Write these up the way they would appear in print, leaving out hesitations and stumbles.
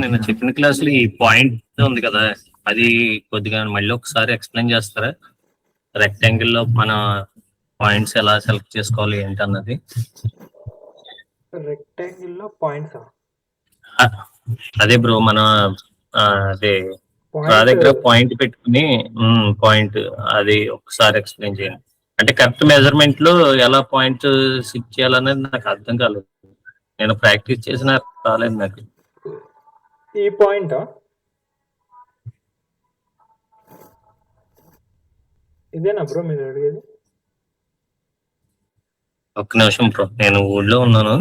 నేను చెప్పిన క్లాసులో ఈ పాయింట్ ఉంది కదా, అది కొద్దిగా మళ్ళీ ఒకసారి ఎక్స్ప్లెయిన్ చేస్తారా? రెక్టాంగిల్ లో మన పాయింట్స్ ఎలా సెలెక్ట్ చేసుకోవాలి ఏంటి అన్నది. రెక్టాంగిల్ లో పాయింట్స్ అదే బ్రో, మన అదే నా దగ్గర పాయింట్ పెట్టుకుని పాయింట్ అది ఒకసారి ఎక్స్ప్లెయిన్ చేయండి. అంటే కరెక్ట్ మెజర్మెంట్ లో ఎలా పాయింట్ సిట్ చేయాలనేది నాకు అర్థం కాలేదు. నేను ప్రాక్టీస్ చేసిన రాలేదు నాకు. ఈ పాయింట్ ఇదేనా బ్రో మీరు అడిగేది? ఒక్క నిమిషం బ్రో, నేను ఊళ్ళో ఉన్నాను.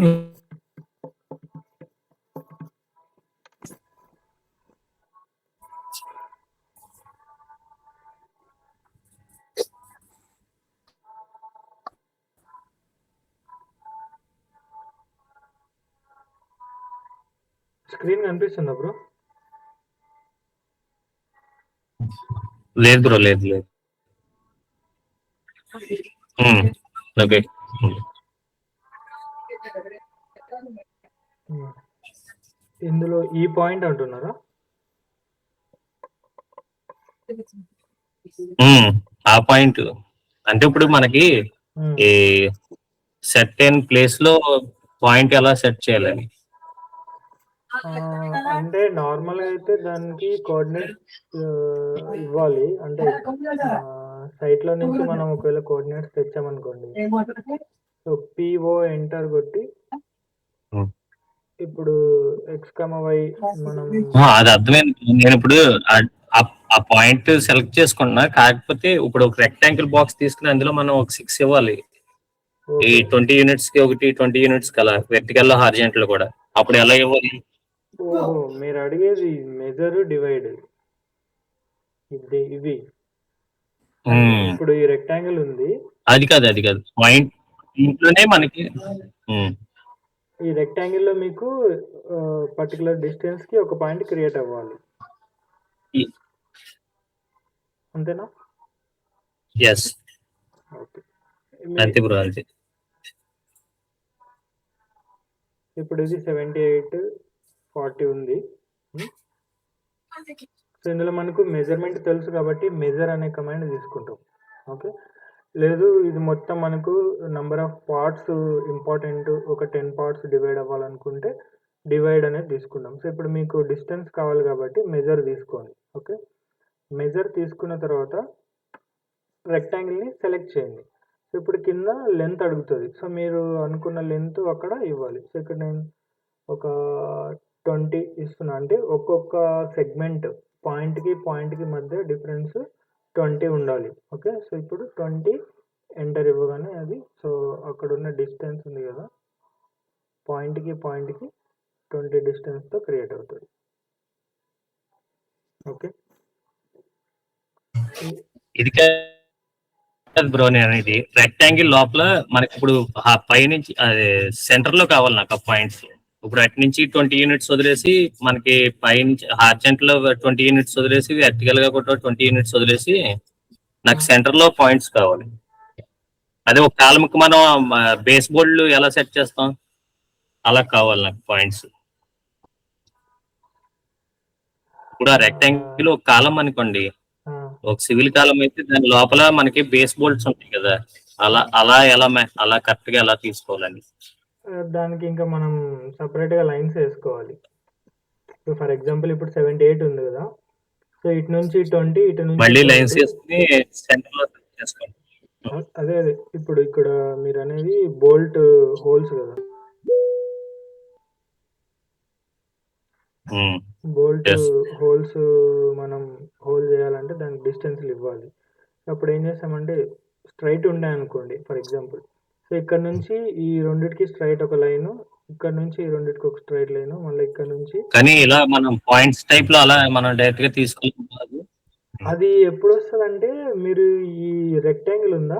స్క్రీన్ కనిపిస్తుందా బ్రో? లేదు బ్రో, లేదు లేదు. ఓకే, ఇందులో ఈ పాయింట్ అంటున్నారా? ఆ పాయింట్ అంటే ఇప్పుడు మనకి ఈ సెర్టైన్ ప్లేస్ లో పాయింట్ ఎలా సెట్ చేయాలని అంటే నార్మల్ అయితే దానికి కోఆర్డినేట్స్ ఇవ్వాలి. అంటే సైట్ లో నుంచి మనం ఒకవేళ కోఆర్డినేట్స్ తెచ్చామనుకోండి, సో పిఓ ఎంటర్ కొట్టి ఇప్పుడు ఎక్స్ వై మనం అది అర్థమైంది. నేను ఇప్పుడు ఆ పాయింట్ సెలెక్ట్ చేసుకున్నా, కాకపోతే ఇప్పుడు ఒక రెక్టాంగిల్ బాక్స్ తీసుకుని అందులో మనం ఒక 6 ఇవ్వాలి. ఈ 20 యూనిట్స్ కి ఒకటి, 20 యూనిట్స్ కి అలా వెర్టికల్ హారిజాంటల్ కూడా. అప్పుడు ఎలా ఇవ్వాలి? ఓహో, మీరు అడిగేది మెజర్ డివైడ్ ఇవి. ఇప్పుడు ఈ రెక్టాంగిల్ ఉంది, అది కాదు పాయింట్ ఇంట్లోనే మనకి ఈ రెక్టాంగిల్ లో మీకు పర్టికులర్ డిస్టెన్స్ కి ఒక పాయింట్ క్రియేట్ అవ్వాలి, అంతేనా? ఎస్, అంతే బ్రో, అంతే. ఇప్పుడు ఇది 78, 40 ఉంది. సో ఇందులో మనకు మెజర్మెంట్ తెలుసు కాబట్టి మెజర్ అనే కమాండ్ తీసుకుంటాం. ఓకే, లేదు ఇది మొత్తం మనకు నంబర్ ఆఫ్ పార్ట్స్ ఇంపార్టెంట్, ఒక 10 పార్ట్స్ డివైడ్ అవ్వాలనుకుంటే డివైడ్ అనేది తీసుకుందాం. సో ఇప్పుడు మీకు డిస్టెన్స్ కావాలి కాబట్టి మెజర్ తీసుకోండి. ఓకే, మెజర్ తీసుకున్న తర్వాత రెక్టాంగిల్ని సెలెక్ట్ చేయండి. సో ఇప్పుడు కింద లెంత్ అడుగుతుంది, సో మీరు అనుకున్న లెంత్ అక్కడ ఇవ్వాలి. సో ఇక్కడ నేను ఒక 20 ఇస్తున్నా, అంటే ఒక్కొక్క సెగ్మెంట్ పాయింట్కి మధ్య డిఫరెన్స్ 20 ఉండాలి. ఓకే, సో ఇప్పుడు 20 ఎంటర్ ఇవ్వగానే అది, సో అక్కడ ఉన్న డిస్టెన్స్ ఉంది కదా, పాయింట్కి 20 డిస్టెన్స్తో క్రియేట్ అవుతుంది. ఓకే, ఇది బ్రో, నేను అనేది రెక్టాంగిల్ లోపల మనకి ఇప్పుడు పై నుంచి సెంటర్ లో కావాలి నాకు ఆ పాయింట్స్. ఇప్పుడు అటు నుంచి 20 యూనిట్స్ వదిలేసి మనకి పై నుంచి హార్జెంట్ లో 20 యూనిట్స్ వదిలేసి, వెర్టికల్ గా కూడా 20 యూనిట్స్ వదిలేసి నాకు సెంటర్ లో పాయింట్స్ కావాలి. అదే ఒక కాలమ్ కి మనం బేస్ బోర్డ్ ఎలా సెట్ చేస్తాం అలా కావాలి నాకు పాయింట్స్. ఇప్పుడు ఆ రెక్టాంగిల్ ఒక కాలం అనుకోండి, ఒక సివిల్ కాలం అయితే దాని లోపల మనకి బేస్ బోల్ట్స్ ఉంటాయి కదా, అలా కరెక్ట్ గా ఎలా తీసుకోవాలని దానికి ఇంకా మనం సపరేట్ గా లైన్స్ వేసుకోవాలి. సో ఫర్ ఎగ్జాంపుల్ ఇప్పుడు 78 ఉంది కదా, సో ఇటు నుంచి 20, ఇటు నుంచి మళ్ళీ లైన్స్ వేసుకుని సెంటర్ లో చేసుకోండి. అదే ఇప్పుడు ఇక్కడ మీరు అనేది బోల్ట్ హోల్స్ కదా, బోల్ట్ హోల్స్ మనం హోల్ చేయాలంటే దానికి డిస్టెన్స్లు ఇవ్వాలి. అప్పుడు ఏం చేస్తామంటే స్ట్రైట్ ఉండే అనుకోండి ఫర్ ఎగ్జాంపుల్, సో ఇక్కడ నుంచి ఈ రెండిటికి స్ట్రైట్ ఒక లైన్, ఇక్కడ నుంచి ఈ రెండిటికి ఒక స్ట్రైట్ లైన్, మళ్ళీ ఇక్కడ నుంచి. కానీ ఇలా మనం పాయింట్స్ టైప్ లో అలా మనం డైరెక్ట్ గా తీసుకోవాలి. అది ఎప్పుడు వస్తుంది అంటే, మీరు ఈ రెక్టాంగిల్ ఉందా,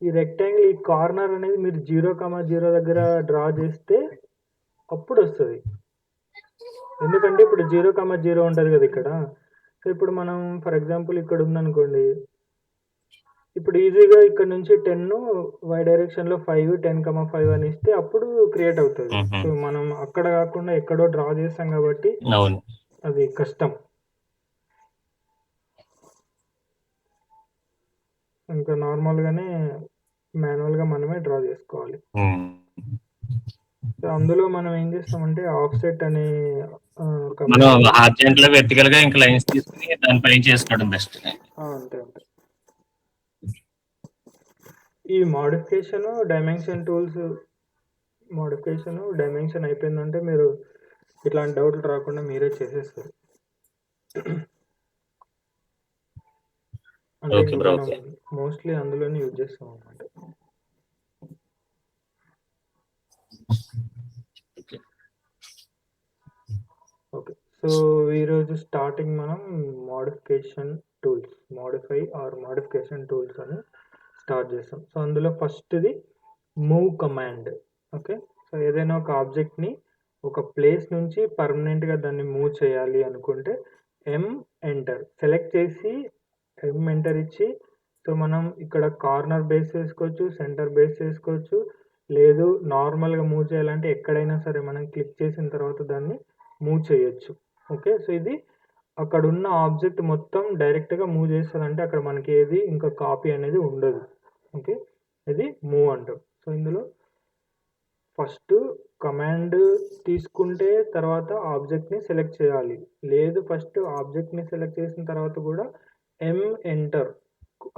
ఈ రెక్టాంగిల్ ఈ కార్నర్ అనేది మీరు 0,0 దగ్గర డ్రా చేస్తే అప్పుడు వస్తుంది. ఎందుకంటే ఇప్పుడు 0,0 ఉంటుంది కదా ఇక్కడ. సో ఇప్పుడు మనం ఫర్ ఎగ్జాంపుల్ ఇక్కడ ఉందనుకోండి, ఇప్పుడు ఈజీగా ఇక్కడ నుంచి 10 వై డైరెక్షన్‌లో 5, 10, 5 అని ఇస్తే అప్పుడు క్రియేట్ అవుతది. హుహు. సో, మనం అక్కడ కాకుండా ఎక్కడో డ్రా చేస్తాం కాబట్టి అవును. అది కష్టం. ఇంకా నార్మల్‌గానే మాన్యువల్‌గా మనమే డ్రా చేసుకోవాలి. హ్మ్. సో, అందులో మనం ఏం చేస్తామంటే ఆఫ్‌సెట్ అనే మనం కమాండ్ హార్జెంటల్‌గా, వెర్టికల్‌గా ఇంక లైన్స్ తీసుకొని దాని పైన చేసుకోవడం బెస్ట్. అంతే. ఈ మోడిఫికేషన్ అయిపోయిందంటే మీరు ఇట్లాంటి డౌట్లు రాకుండా మీరే చేసేస్తారు. అంటే ఓకే ఇంక బ్రో. మనం ఓకే. మోస్ట్‌లీ అందులోనే యూజ్ చేస్తామనమాట. ఓకే. ఓకే. సో, ఈరోజు స్టార్టింగ్ మనం మోడిఫికేషన్ టూల్స్ అని స్టార్ట్ చేస్తాం. సో, అందులో ఫస్ట్‌ది మూవ్ కమాండ్. ఓకే. సో, ఏదైనా ఒక ఆబ్జెక్ట్‌ని ఒక ప్లేస్ నుంచి పర్మనెంట్‌గా దాన్ని మూవ్ చేయాలి అనుకుంటే ఎంటర్ సెలెక్ట్ చేసి ఎంటర్ ఇచ్చి సో, మనం ఇక్కడ కార్నర్ బేస్ చేసుకోవచ్చు, సెంటర్ బేస్ చేసుకోవచ్చు. లేదు నార్మల్‌గా మూవ్ చేయాలంటే ఎక్కడైనా సరే మనం క్లిక్ చేసిన తర్వాత దాన్ని మూవ్ చేయొచ్చు. ఓకే. సో, ఇది అక్కడున్న ఆబ్జెక్ట్ మొత్తం డైరెక్ట్‌గా మూవ్ చేస్తదంటే అక్కడ మనకి ఏది ఇంకా కాపీ అనేది ఉండదు. ఓకే. ఇది మూవ్ అంటాం. సో, ఇందులో ఫస్ట్ కమాండ్ తీసుకుంటే తర్వాత ఆబ్జెక్ట్‌ని సెలెక్ట్ చేయాలి. లేదు ఫస్ట్ ఆబ్జెక్ట్‌ని సెలెక్ట్ చేసిన తర్వాత కూడా ఎంటర్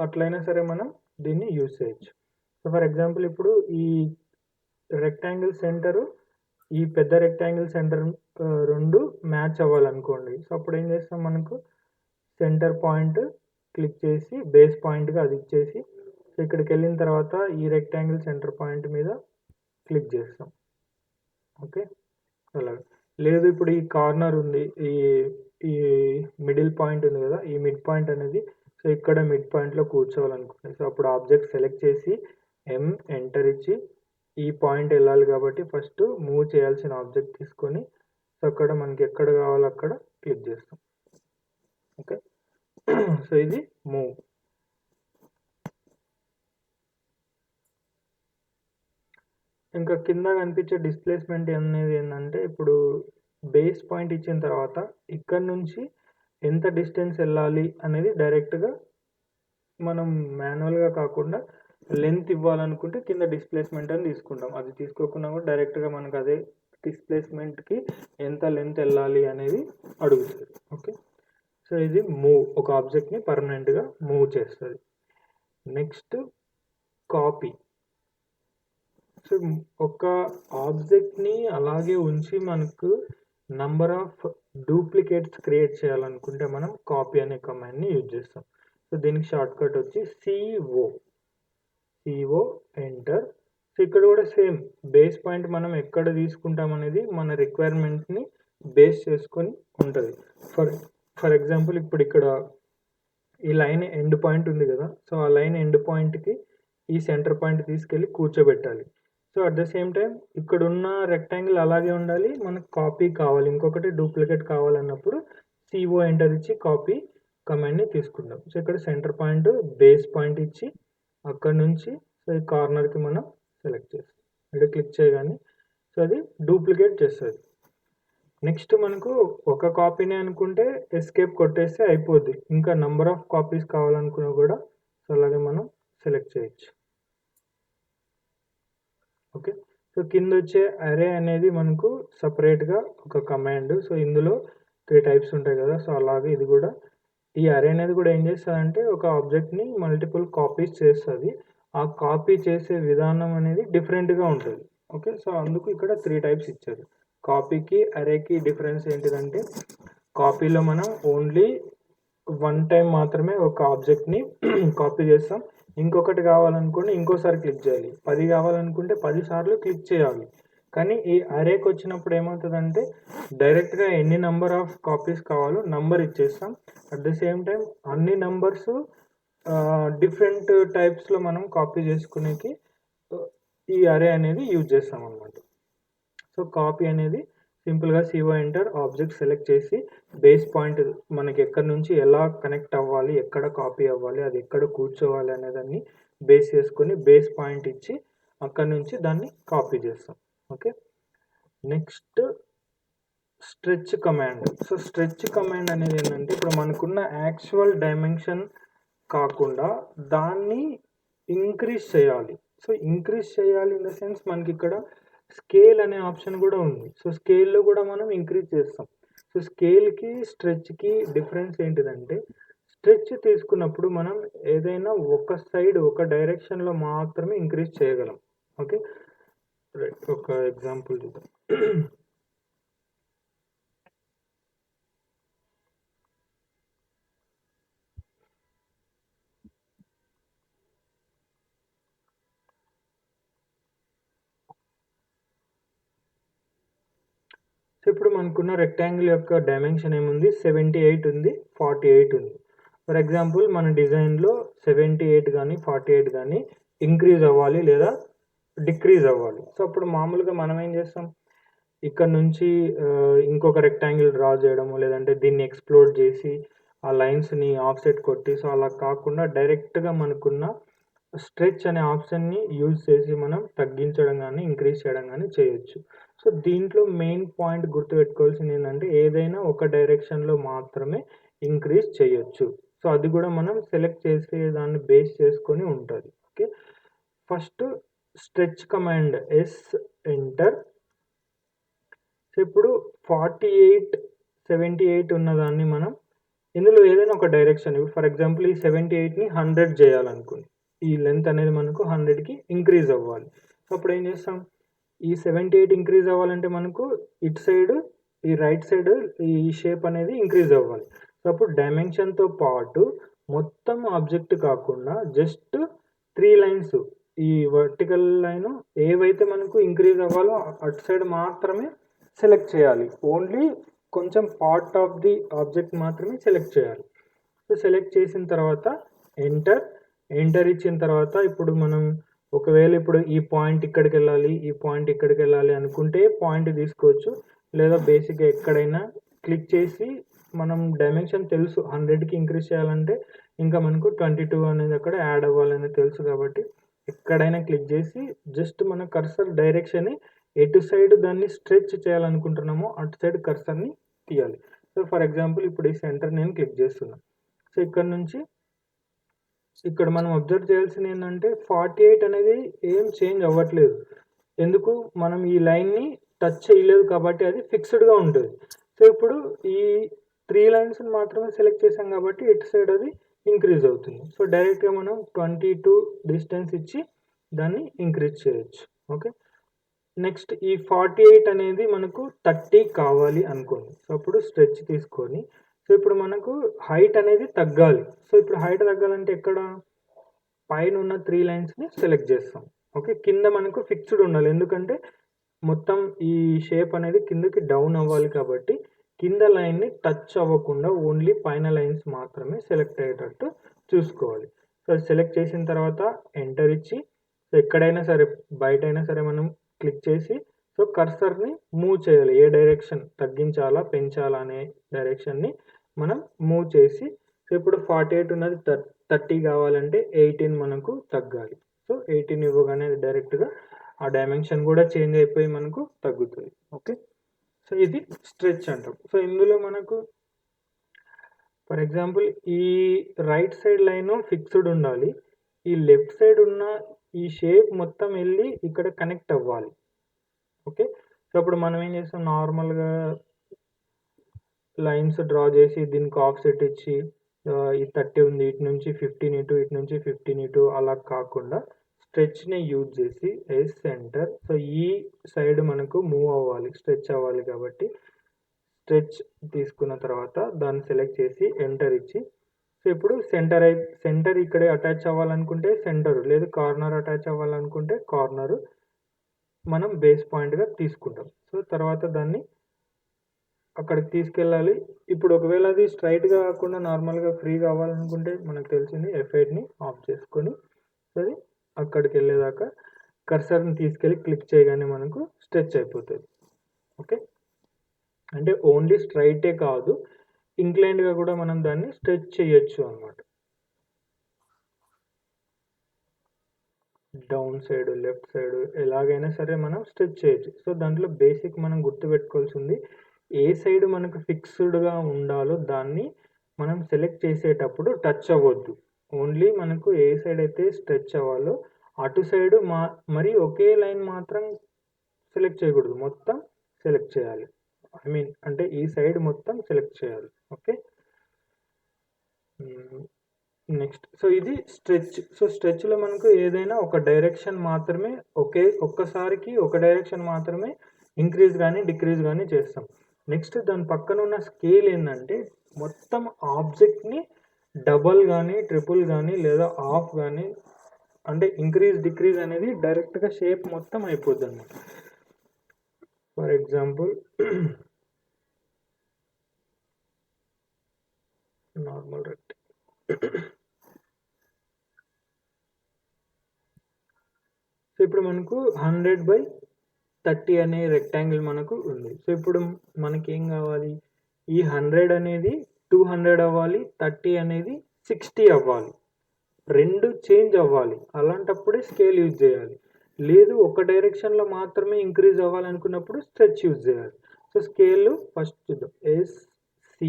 అట్లయినా సరే మనం దీన్ని యూజ్ చేయొచ్చు. సో, ఫర్ ఎగ్జాంపుల్ ఇప్పుడు ఈ రెక్టాంగిల్ సెంటరు, ఈ పెద్ద రెక్టాంగిల్ సెంటర్ 2 మ్యాచ్ అవ్వాలనుకోండి. సో, అప్పుడేం చేస్తాం మనకు సెంటర్ పాయింట్ క్లిక్ చేసి బేస్ పాయింట్‌గా అది ఇచ్చేసి సో, ఇక్కడికెళ్ళిన తర్వాత ఈ రెక్టాంగిల్ సెంటర్ పాయింట్ మీద క్లిక్ చేస్తాం. ఓకే. అలాగా. లేదు ఇప్పుడు ఈ కార్నర్ ఉంది. ఈ ఈ మిడిల్ పాయింట్ ఉంది గదా! ఈ మిడ్ పాయింట్ అనేది సో, ఇక్కడ మిడ్ పాయింట్‌లో కూర్చోవాలనుకోండి. సో, అప్పుడు ఆబ్జెక్ట్ సెలెక్ట్ చేసి ఎంటర్ ఇచ్చి ఈ పాయింట్ ఎళ్ళాలి కాబట్టి ఫస్ట్ మూవ్ చేయాల్సిన ఆబ్జెక్ట్ తీసుకొని సో, అక్కడ మనకి ఎక్కడ కావాలో అక్కడ క్లిక్ చేస్తాం. ఓకే. సో, ఇది మూవ్. ఇంకా కింద కనిపించే డిస్‌ప్లేస్‌మెంట్ అనేది ఏందంటే, ఇప్పుడు బేస్ పాయింట్ ఇచ్చిన తర్వాత ఇక్కడి నుంచి ఎంత డిస్టెన్స్ ఎళ్ళాలి అనేది డైరెక్ట్‌గా మనం మాన్యువల్‌గా కాకుండా లెంత్ ఇవ్వాలనుకుంటే కింద డిస్‌ప్లేస్‌మెంట్ అని తీసుకుంటాం. అది తీసుకోకున్నా కూడా డైరెక్ట్‌గా మనకు అదే డిస్‌ప్లేస్‌మెంట్‌కి ఎంత లెంత్ ఎళ్ళాలి అనేది అడుగుతది. ఓకే. సో, ఇది మూవ్. ఒక ఆబ్జెక్ట్‌ని పర్మనెంట్‌గా మూవ్ చేస్తది. Next copy. సో, ఒక ఆబ్జెక్ట్‌ని అలాగే ఉంచి మనకు నంబర్ ఆఫ్ డూప్లికేట్స్ క్రియేట్ చేయాలనుకుంటే మనం కాపీ అనే కమాండ్‌ని యూజ్ చేస్తాం. సో, దీనికి షార్ట్‌కట్ వచ్చి సిఓ ఎంటర్. సో, ఇక్కడ కూడా సేమ్ బేస్ పాయింట్ మనం ఎక్కడ తీసుకుంటాం అనేది మన రిక్వైర్మెంట్‌ని బేస్ చేసుకొని ఉంటది. ఫర్ ఫర్ ఎగ్జాంపుల్ ఇప్పుడు ఇక్కడ ఈ లైన్ ఎండ్ పాయింట్ ఉంది కదా! సో, ఆ లైన్ ఎండ్ పాయింట్‌కి ఈ సెంటర్ పాయింట్ తీసుకెళ్ళి కూర్చోబెట్టాలి. So, at the same time ఇక్కడున్న రెక్టాంగిల్ అలాగే ఉండాలి. మనకు కాపీ కావాలి. ఇంకొకటి డూప్లికేట్ కావాలన్నప్పుడు సిఓ ఎంటర్ ఇచ్చి కాపీ కమాండ్‌ని తీసుకుంటాం. సో, ఇక్కడ సెంటర్ పాయింట్, బేస్ పాయింట్ ఇచ్చి అక్కడి నుంచి సో, ఈ కార్నర్‌కి మనం సెలెక్ట్ చేస్తాం. ఇక్కడ క్లిక్ చేయగానే సో, అది డూప్లికేట్ చేస్తది. నెక్స్ట్ మనకు ఒక కాపీనే అనుకుంటే ఎస్కేప్ కొట్టేస్తే అయిపోద్ది. ఇంకా నంబర్ ఆఫ్ కాపీస్ కావాలనుకున్నా కూడా సో, అలాగే మనం సెలెక్ట్ చేయొచ్చు. ఓకే. సో, కిందొచ్చే అరే అనేది మనకు సెపరేట్‌గా ఒక కమాండ్. సో, ఇందులో 3 టైప్స్ ఉంటాయి కదా! సో, అలాగే ఇది కూడా ఈ అరే అనేది కూడా ఏం చేస్తదంటే ఒక ఆబ్జెక్ట్‌ని మల్టిపుల్ కాపీస్ చేస్తది. ఆ కాపీ చేసే విధానం అనేది డిఫరెంట్‌గా ఉంటది. ఓకే. సో, అందుకు ఇక్కడ 3 టైప్స్ ఇచ్చారు. కాపీకి, అరేకి డిఫరెన్స్ ఏంటిదంటే కాపీలో మనం ఓన్లీ వన్ టైమ్ మాత్రమే ఒక ఆబ్జెక్ట్‌ని కాపీ చేస్తాం. ఇంకొకటి కావాలనుకోండి ఇంకోసారి క్లిక్ చేయాలి. 10 కావాలనుకుంటే 10 సార్లు క్లిక్ చేయాలి. కానీ ఈ అరేకొచ్చినప్పుడు ఏమవుతదంటే డైరెక్ట్‌గా ఎన్ని నంబర్ ఆఫ్ కాపీస్ కావాలో నంబర్ ఇచ్చేస్తాం. అట్ ద సేమ్ టైమ్ అన్ని నంబర్స్ డిఫరెంట్ టైప్స్‌లో మనం కాపీ చేసుకునేకి ఈ అరే అనేది యూజ్ చేస్తామనమాట. సో, కాపీ అనేది సింపుల్‌గా సిఓ ఎంటర్ ఆబ్జెక్ట్ సెలెక్ట్ చేసి బేస్ పాయింట్ మనకి ఎక్కడి నుంచి ఎలా కనెక్ట్ అవ్వాలి, ఎక్కడ కాపీ అవ్వాలి, అది ఎక్కడ కూర్చోవాలి అనేదాన్ని బేస్ చేసుకొని బేస్ పాయింట్ ఇచ్చి అక్కడి నుంచి దాన్ని కాపీ చేస్తాం. Okay, next stretch command. So stretch command అనేది ఏంటంటే ఇప్పుడు మనకున్న యాక్చువల్ డైమెన్షన్ కాకుండా దాన్ని ఇంక్రీజ్ చేయాలి. సో ఇంక్రీజ్ చేయాలి ఇన్ ద సెన్స్ మనకి ఇక్కడ స్కేల్ అనే ఆప్షన్ కూడా ఉంది. సో స్కేల్లో కూడా మనం ఇంక్రీజ్ చేస్తాం. సో స్కేల్కి స్ట్రెచ్కి డిఫరెన్స్ ఏంటిదంటే స్ట్రెచ్ తీసుకున్నప్పుడు మనం ఏదైనా ఒక సైడ్ ఒక డైరెక్షన్లో మాత్రమే ఇంక్రీజ్ చేయగలం. ఓకే, రైట్, ఒక ఎగ్జాంపుల్ చూద్దాం. సో ఇప్పుడు మనకున్న రెక్టాంగిల్ యొక్క డైమెన్షన్ ఏముంది, 78 ఉంది, 48 ఉంది. ఫర్ ఎగ్జాంపుల్ మన డిజైన్లో 78 కానీ 48 కానీ ఇంక్రీజ్ అవ్వాలి లేదా డిక్రీజ్ అవ్వాలి. సో అప్పుడు మామూలుగా మనం ఏం చేస్తాం, ఇక్కడ నుంచి ఇంకొక రెక్టాంగిల్ డ్రా చేయడము, లేదంటే దీన్ని ఎక్స్ప్లోడ్ చేసి ఆ లైన్స్ని ఆఫ్సెట్ కొట్టి, సో అలా కాకుండా డైరెక్ట్గా మనకున్న స్ట్రెచ్ అనే ఆప్షన్ని యూజ్ చేసి మనం తగ్గించడం కానీ ఇంక్రీజ్ చేయడం కానీ చేయొచ్చు. సో దీంట్లో మెయిన్ పాయింట్ గుర్తుపెట్టుకోవాల్సింది ఏంటంటే ఏదైనా ఒక డైరెక్షన్లో మాత్రమే ఇంక్రీజ్ చేయొచ్చు. సో అది కూడా మనం సెలెక్ట్ చేసే దాన్ని బేస్ చేసుకొని ఉంటుంది. Okay, first stretch command S enter. So ఇప్పుడు 48 78 ఉన్నదాన్ని మనం ఇందులో ఏదైనా ఒక డైరెక్షన్, ఫర్ ఎగ్జాంపుల్ ఈ 78ని 100 చేయాలనుకోండి, ఈ లెంత్ అనేది మనకు 100కి ఇంక్రీజ్ అవ్వాలి. సో అప్పుడు ఏం చేస్తాం, ఈ 78 ఇంక్రీజ్ అవ్వాలంటే మనకు ఇటు సైడ్ ఈ రైట్ సైడ్ ఈ షేప్ అనేది ఇంక్రీజ్ అవ్వాలి. సో అప్పుడు డైమెన్షన్తో పాటు మొత్తం ఆబ్జెక్ట్ కాకుండా జస్ట్ 3 లైన్స్, ఈ వర్టికల్ లైన్ ఏవైతే మనకు ఇంక్రీజ్ అవ్వాలో అటు సైడ్ మాత్రమే సెలెక్ట్ చేయాలి. ఓన్లీ కొంచెం పార్ట్ ఆఫ్ ది ఆబ్జెక్ట్ మాత్రమే సెలెక్ట్ చేయాలి. సో సెలెక్ట్ చేసిన తర్వాత ఎంటర్ ఇచ్చిన తర్వాత ఇప్పుడు మనం ఒకవేళ ఇప్పుడు ఈ పాయింట్ ఇక్కడికి వెళ్ళాలి, ఈ పాయింట్ ఇక్కడికి వెళ్ళాలి అనుకుంటే పాయింట్ తీసుకోవచ్చు, లేదా బేసిక్గా ఎక్కడైనా క్లిక్ చేసి మనం డైమెన్షన్ తెలుసు 100కి ఇంక్రీజ్ చేయాలంటే ఇంకా మనకు 22 అనేది అక్కడ యాడ్ అవ్వాలని తెలుసు కాబట్టి ఎక్కడైనా క్లిక్ చేసి జస్ట్ మన కర్సర్ డైరెక్షన్ ఎటు సైడ్ దాన్ని స్ట్రెచ్ చేయాలనుకుంటున్నామో అటు సైడ్ కర్సర్ని తీయాలి. సో ఫర్ ఎగ్జాంపుల్ ఇప్పుడు ఈ సెంటర్ నేను క్లిక్ చేస్తున్నాను. సో ఇక్కడ నుంచి ఇక్కడ మనం అబ్జర్వ్ చేయాల్సింది ఏంటంటే 48 అనేది ఏం చేంజ్ అవ్వట్లేదు. ఎందుకు, మనం ఈ లైన్ని టచ్ చేయలేదు కాబట్టి అది ఫిక్స్డ్గా ఉంటుంది. సో ఇప్పుడు ఈ 3 లైన్స్ని మాత్రమే సెలెక్ట్ చేసాం కాబట్టి ఇటు సైడ్ అది ఇంక్రీజ్ అవుతుంది. సో డైరెక్ట్గా మనం 22 డిస్టెన్స్ ఇచ్చి దాన్ని ఇంక్రీజ్ చేయొచ్చు. ఓకే, నెక్స్ట్ ఈ 48 అనేది మనకు 30 కావాలి అనుకోండి. సో అప్పుడు స్ట్రెచ్ తీసుకొని సో ఇప్పుడు మనకు హైట్ అనేది తగ్గాలి. సో ఇప్పుడు హైట్ తగ్గాలంటే ఎక్కడ, పైన ఉన్న 3 లైన్స్ని సెలెక్ట్ చేస్తాం. ఓకే, కింద మనకు ఫిక్స్డ్ ఉండాలి, ఎందుకంటే మొత్తం ఈ షేప్ అనేది కిందకి డౌన్ అవ్వాలి కాబట్టి కింద లైన్ని టచ్ అవ్వకుండా ఓన్లీ పైన లైన్స్ మాత్రమే సెలెక్ట్ అయ్యేటట్టు చూసుకోవాలి. సో సెలెక్ట్ చేసిన తర్వాత ఎంటర్ ఇచ్చి సో ఎక్కడైనా సరే బయట అయినా సరే మనం క్లిక్ చేసి సో కర్సర్ని మూవ్ చేయాలి. ఏ డైరెక్షన్ తగ్గించాలా పెంచాలా అనే డైరెక్షన్ని మనం మూవ్ చేసి సో ఇప్పుడు 48 ఉన్నది 30 కావాలంటే 18 మనకు తగ్గాలి. సో 18 ఇవ్వగానే డైరెక్ట్గా ఆ డైమెన్షన్ కూడా చేంజ్ అయిపోయి మనకు తగ్గుతుంది. ఓకే, సో ఇది స్ట్రెచ్ అంటాం. సో ఇందులో మనకు ఫర్ ఎగ్జాంపుల్ ఈ రైట్ సైడ్ లైన్ ఫిక్స్డ్ ఉండాలి, ఈ లెఫ్ట్ సైడ్ ఉన్న ఈ షేప్ మొత్తం వెళ్ళి ఇక్కడ కనెక్ట్ అవ్వాలి. ఓకే, సో అప్పుడు మనం ఏం చేస్తాం, నార్మల్గా లైన్స్ డ్రా చేసి దీనికి ఆఫ్ సెట్ ఇచ్చి ఈ 30 ఉంది, ఇటు నుంచి 15 ఇటు, ఇటు నుంచి 15 ఇటు, అలా కాకుండా స్ట్రెచ్ని యూజ్ చేసి ఎస్ సెంటర్. సో ఈ సైడ్ మనకు మూవ్ అవ్వాలి, స్ట్రెచ్ అవ్వాలి కాబట్టి స్ట్రెచ్ తీసుకున్న తర్వాత దాన్ని సెలెక్ట్ చేసి ఎంటర్ ఇచ్చి సో ఇప్పుడు సెంటర్ ఇక్కడే అటాచ్ అవ్వాలనుకుంటే సెంటర్, లేదు కార్నర్ అటాచ్ అవ్వాలనుకుంటే కార్నరు మనం బేస్ పాయింట్గా తీసుకుంటాం. సో తర్వాత దాన్ని అక్కడికి తీసుకెళ్ళాలి. ఇప్పుడు ఒకవేళ అది స్ట్రైట్గా కాకుండా నార్మల్గా ఫ్రీ కావాలనుకుంటే మనకు తెలిసింది F8ని ఆఫ్ చేసుకొని అది అక్కడికి వెళ్ళేదాకా కర్సర్ని తీసుకెళ్ళి క్లిక్ చేయగానే మనకు స్ట్రెచ్ అయిపోతుంది. ఓకే, అంటే ఓన్లీ స్ట్రైటే కాదు, ఇంక్లైన్డ్గా కూడా మనం దాన్ని స్ట్రెచ్ చేయొచ్చు అనమాట. డౌన్ సైడ్, లెఫ్ట్ సైడ్ ఎలాగైనా సరే మనం స్ట్రెచ్ చేయొచ్చు. సో దాంట్లో బేసిక్ మనం గుర్తుపెట్టుకోవాల్సింది, ఏ సైడ్ మనకు ఫిక్స్డ్గా ఉండాలో దాన్ని మనం సెలెక్ట్ చేసేటప్పుడు టచ్ అవ్వద్దు. ఓన్లీ మనకు ఏ సైడ్ అయితే స్ట్రెచ్ అవ్వాలో అటు సైడ్ మరి ఒకే లైన్ మాత్రం సెలెక్ట్ చేయకూడదు, మొత్తం సెలెక్ట్ చేయాలి. ఐ మీన్ అంటే ఈ సైడ్ మొత్తం సెలెక్ట్ చేయాలి. ఓకే, నెక్స్ట్ సో ఇది స్ట్రెచ్. సో స్ట్రెచ్లో మనకు ఏదైనా ఒక డైరెక్షన్ మాత్రమే, ఒక్కసారికి ఒక డైరెక్షన్ మాత్రమే ఇంక్రీజ్ కానీ డిక్రీజ్ కానీ చేస్తాం. నెక్స్ట్ దాని పక్కన ఉన్న స్కేల్ ఏంటంటే మొత్తం ఆబ్జెక్ట్ని డబల్ కానీ ట్రిపుల్ కానీ లేదా హాఫ్ కానీ, అంటే ఇంక్రీజ్ డిక్రీజ్ అనేది డైరెక్ట్గా షేప్ మొత్తం అయిపోద్ది అన్నమాట. ఫర్ ఎగ్జాంపుల్ నార్మల్ రెక్ట్, సో ఇప్పుడు మనకు 100/30 అనే రెక్టాంగిల్ మనకు ఉంది. సో ఇప్పుడు మనకి ఏం కావాలి, ఈ 100 అనేది 200 అవ్వాలి, 30 అనేది 60 అవ్వాలి, రెండు చేంజ్ అవ్వాలి. అలాంటప్పుడే స్కేల్ యూజ్ చేయాలి. లేదు ఒక డైరెక్షన్లో మాత్రమే ఇంక్రీజ్ అవ్వాలనుకున్నప్పుడు స్ట్రెచ్ యూజ్ చేయాలి. సో స్కేల్ ఫస్ట్ చూద్దాం. SC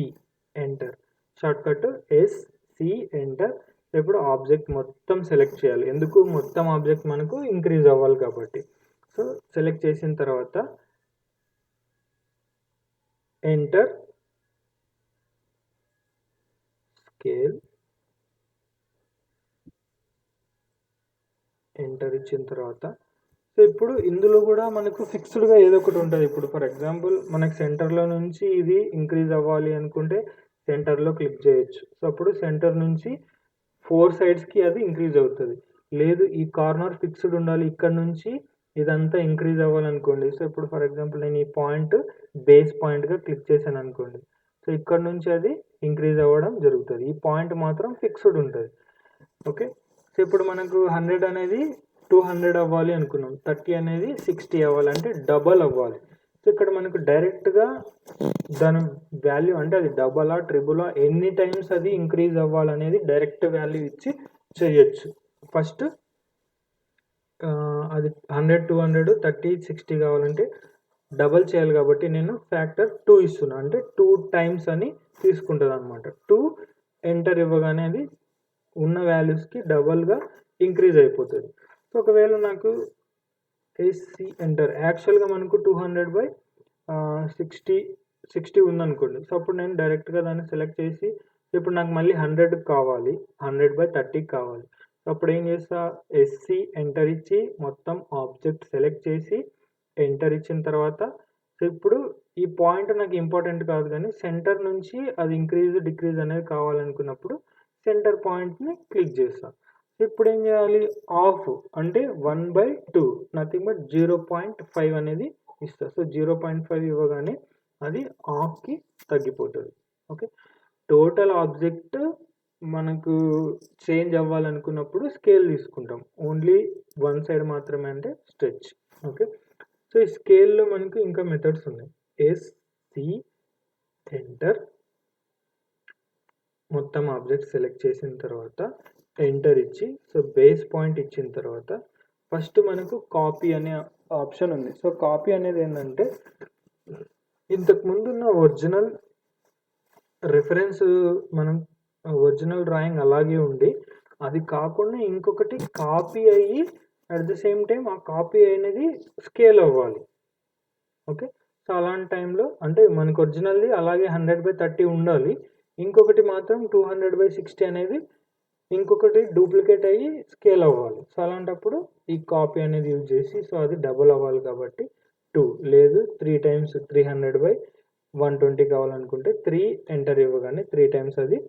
enter, short cut SC enter. ఇప్పుడు ఆబ్జెక్ట్ మొత్తం సెలెక్ట్ చేయాలి, ఎందుకు మొత్తం ఆబ్జెక్ట్ మనకు ఇంక్రీజ్ అవ్వాలి కాబట్టి. సో సెలెక్ట్ చేసిన తర్వాత ఎంటర్, స్కేల్ ఎంటర్ ఇచ్చిన తర్వాత సో ఇప్పుడు ఇందులో కూడా మనకు ఫిక్స్డ్గా ఏదో ఒకటి ఉంటుంది. ఇప్పుడు ఫర్ ఎగ్జాంపుల్ మనకు సెంటర్లో నుంచి ఇది ఇంక్రీజ్ అవ్వాలి అనుకుంటే సెంటర్లో క్లిక్ చేయొచ్చు. సో అప్పుడు సెంటర్ నుంచి 4 సైడ్స్కి అది ఇంక్రీజ్ అవుతుంది. లేదు ఈ కార్నర్ ఫిక్స్డ్ ఉండాలి, ఇక్కడ నుంచి ఇదంతా ఇంక్రీజ్ అవ్వాలనుకోండి. సో ఇప్పుడు ఫర్ ఎగ్జాంపుల్ నేను ఈ పాయింట్ బేస్ పాయింట్గా క్లిక్ చేశాను అనుకోండి. సో ఇక్కడ నుంచి అది ఇంక్రీజ్ అవ్వడం జరుగుతుంది, ఈ పాయింట్ మాత్రం ఫిక్స్డ్ ఉంటుంది. ఓకే, సో ఇప్పుడు మనకు 100 అనేది 200 అవ్వాలి అనుకున్నాం, 30 అనేది 60 అవ్వాలంటే డబల్ అవ్వాలి. సో ఇక్కడ మనకు డైరెక్ట్గా దాని వాల్యూ అంటే అది డబలా ట్రిబులా ఎన్ని టైమ్స్ అది ఇంక్రీజ్ అవ్వాలనేది డైరెక్ట్ వాల్యూ ఇచ్చి చేయొచ్చు. ఫస్ట్ అది 100, 200, 30, 60 కావాలంటే డబల్ చేయాలి కాబట్టి నేను ఫ్యాక్టర్ 2 ఇస్తున్నా, అంటే 2 టైమ్స్ అని తీసుకుంటుంది అనమాట. 2 ఎంటర్ ఇవ్వగానే అది ఉన్న వాల్యూస్కి డబల్గా ఇంక్రీజ్ అయిపోతుంది. సో ఒకవేళ నాకు SC ఎంటర్, యాక్చువల్గా మనకు 200/60 ఉందనుకోండి. సో అప్పుడు నేను డైరెక్ట్గా దాన్ని సెలెక్ట్ చేసి ఇప్పుడు నాకు మళ్ళీ 100 కావాలి, 100/30 కావాలి. సో అప్పుడు ఏం చేస్తా, SC ఎంటర్ ఇచ్చి మొత్తం ఆబ్జెక్ట్ సెలెక్ట్ చేసి ఎంటర్ ఇచ్చిన తర్వాత సో ఇప్పుడు ఈ పాయింట్ నాకు ఇంపార్టెంట్ కాదు, కానీ సెంటర్ నుంచి అది ఇంక్రీజ్ డిక్రీజ్ అనేది కావాలనుకున్నప్పుడు సెంటర్ పాయింట్ని క్లిక్ చేస్తాను. ఇప్పుడు ఏం చేయాలి, ఆఫ్ అంటే 1/2 నథింగ్ బట్ 0.5 అనేది ఇస్తా. సో 0.5 ఇవ్వగానే అది ఆఫ్కి తగ్గిపోతుంది. ఓకే, టోటల్ ఆబ్జెక్ట్ మనకు చేంజ్ అవ్వాలనుకున్నప్పుడు స్కేల్ తీసుకుంటాం, ఓన్లీ వన్ సైడ్ మాత్రమే అంటే స్ట్రెచ్. ఓకే, సో ఈ స్కేల్లో మనకు ఇంకా మెథడ్స్ ఉన్నాయి. SC ఎంటర్, మొత్తం ఆబ్జెక్ట్ సెలెక్ట్ చేసిన తర్వాత ఎంటర్ ఇచ్చి సో బేస్ పాయింట్ ఇచ్చిన తర్వాత ఫస్ట్ మనకు కాపీ అనే ఆప్షన్ ఉంది. సో కాపీ అనేది ఏంటంటే ఇంతకు ముందున్న ఒరిజినల్ రిఫరెన్స్ మనం ఒరిజినల్ డ్రాయింగ్ అలాగే ఉండి అది కాకుండా ఇంకొకటి కాపీ అయ్యి అట్ ద సేమ్ టైం ఆ కాపీ అనేది స్కేల్ అవ్వాలి. ఓకే, సో అలాంటి టైంలో అంటే మనకు ఒరిజినల్ది అలాగే 100/30 ఉండాలి, ఇంకొకటి మాత్రం 200/60 అనేది ఇంకొకటి డూప్లికేట్ అయ్యి స్కేల్ అవ్వాలి. సో అలాంటప్పుడు ఈ కాపీ అనేది యూజ్ చేసి సో అది డబుల్ అవ్వాలి కాబట్టి 2, లేదు 3 టైమ్స్ 300/120 కావాలనుకుంటే 3 ఎంటర్ ఇవ్వగానే 3 టైమ్స్ అది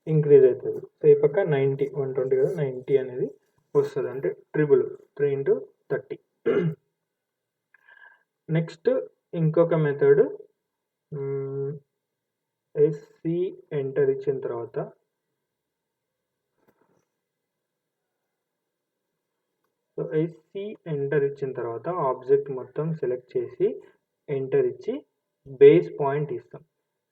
ఇంక్రీజ్ అవుతుంది. సో ఈ పక్క 90, 120 కదా 90 అనేది వస్తుంది, అంటే ట్రిపుల్ 3 × 30. నెక్స్ట్ ఇంకొక మెథడ్, SC ఎంటర్ ఇచ్చిన తర్వాత సో SC ఎంటర్ ఇచ్చిన తర్వాత ఆబ్జెక్ట్ మొత్తం సెలెక్ట్ చేసి ఎంటర్ ఇచ్చి బేస్ పాయింట్ ఇస్తాం.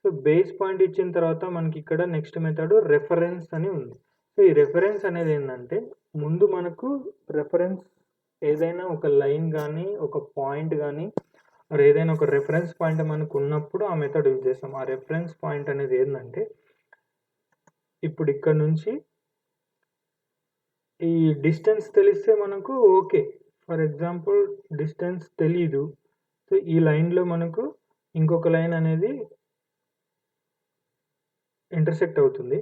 సో బేస్ పాయింట్ ఇచ్చిన తర్వాత మనకి ఇక్కడ నెక్స్ట్ మెథడ్ రెఫరెన్స్ అని ఉంది. సో ఈ రెఫరెన్స్ అనేది ఏంటంటే ముందు మనకు రెఫరెన్స్ ఏదైనా ఒక లైన్ కానీ ఒక పాయింట్ కానీ మరి ఏదైనా ఒక రెఫరెన్స్ పాయింట్ మనకు ఉన్నప్పుడు ఆ మెథడ్ యూజ్ చేస్తాం. ఆ రెఫరెన్స్ పాయింట్ అనేది ఏంటంటే ఇప్పుడు ఇక్కడ నుంచి ఈ డిస్టెన్స్ తెలిస్తే మనకు ఓకే. ఫర్ ఎగ్జాంపుల్ డిస్టెన్స్ తెలీదు. సో ఈ లైన్‌లో మనకు ఇంకొక లైన్ అనేది ఇంటర్సెక్ట్ అవుతుంది.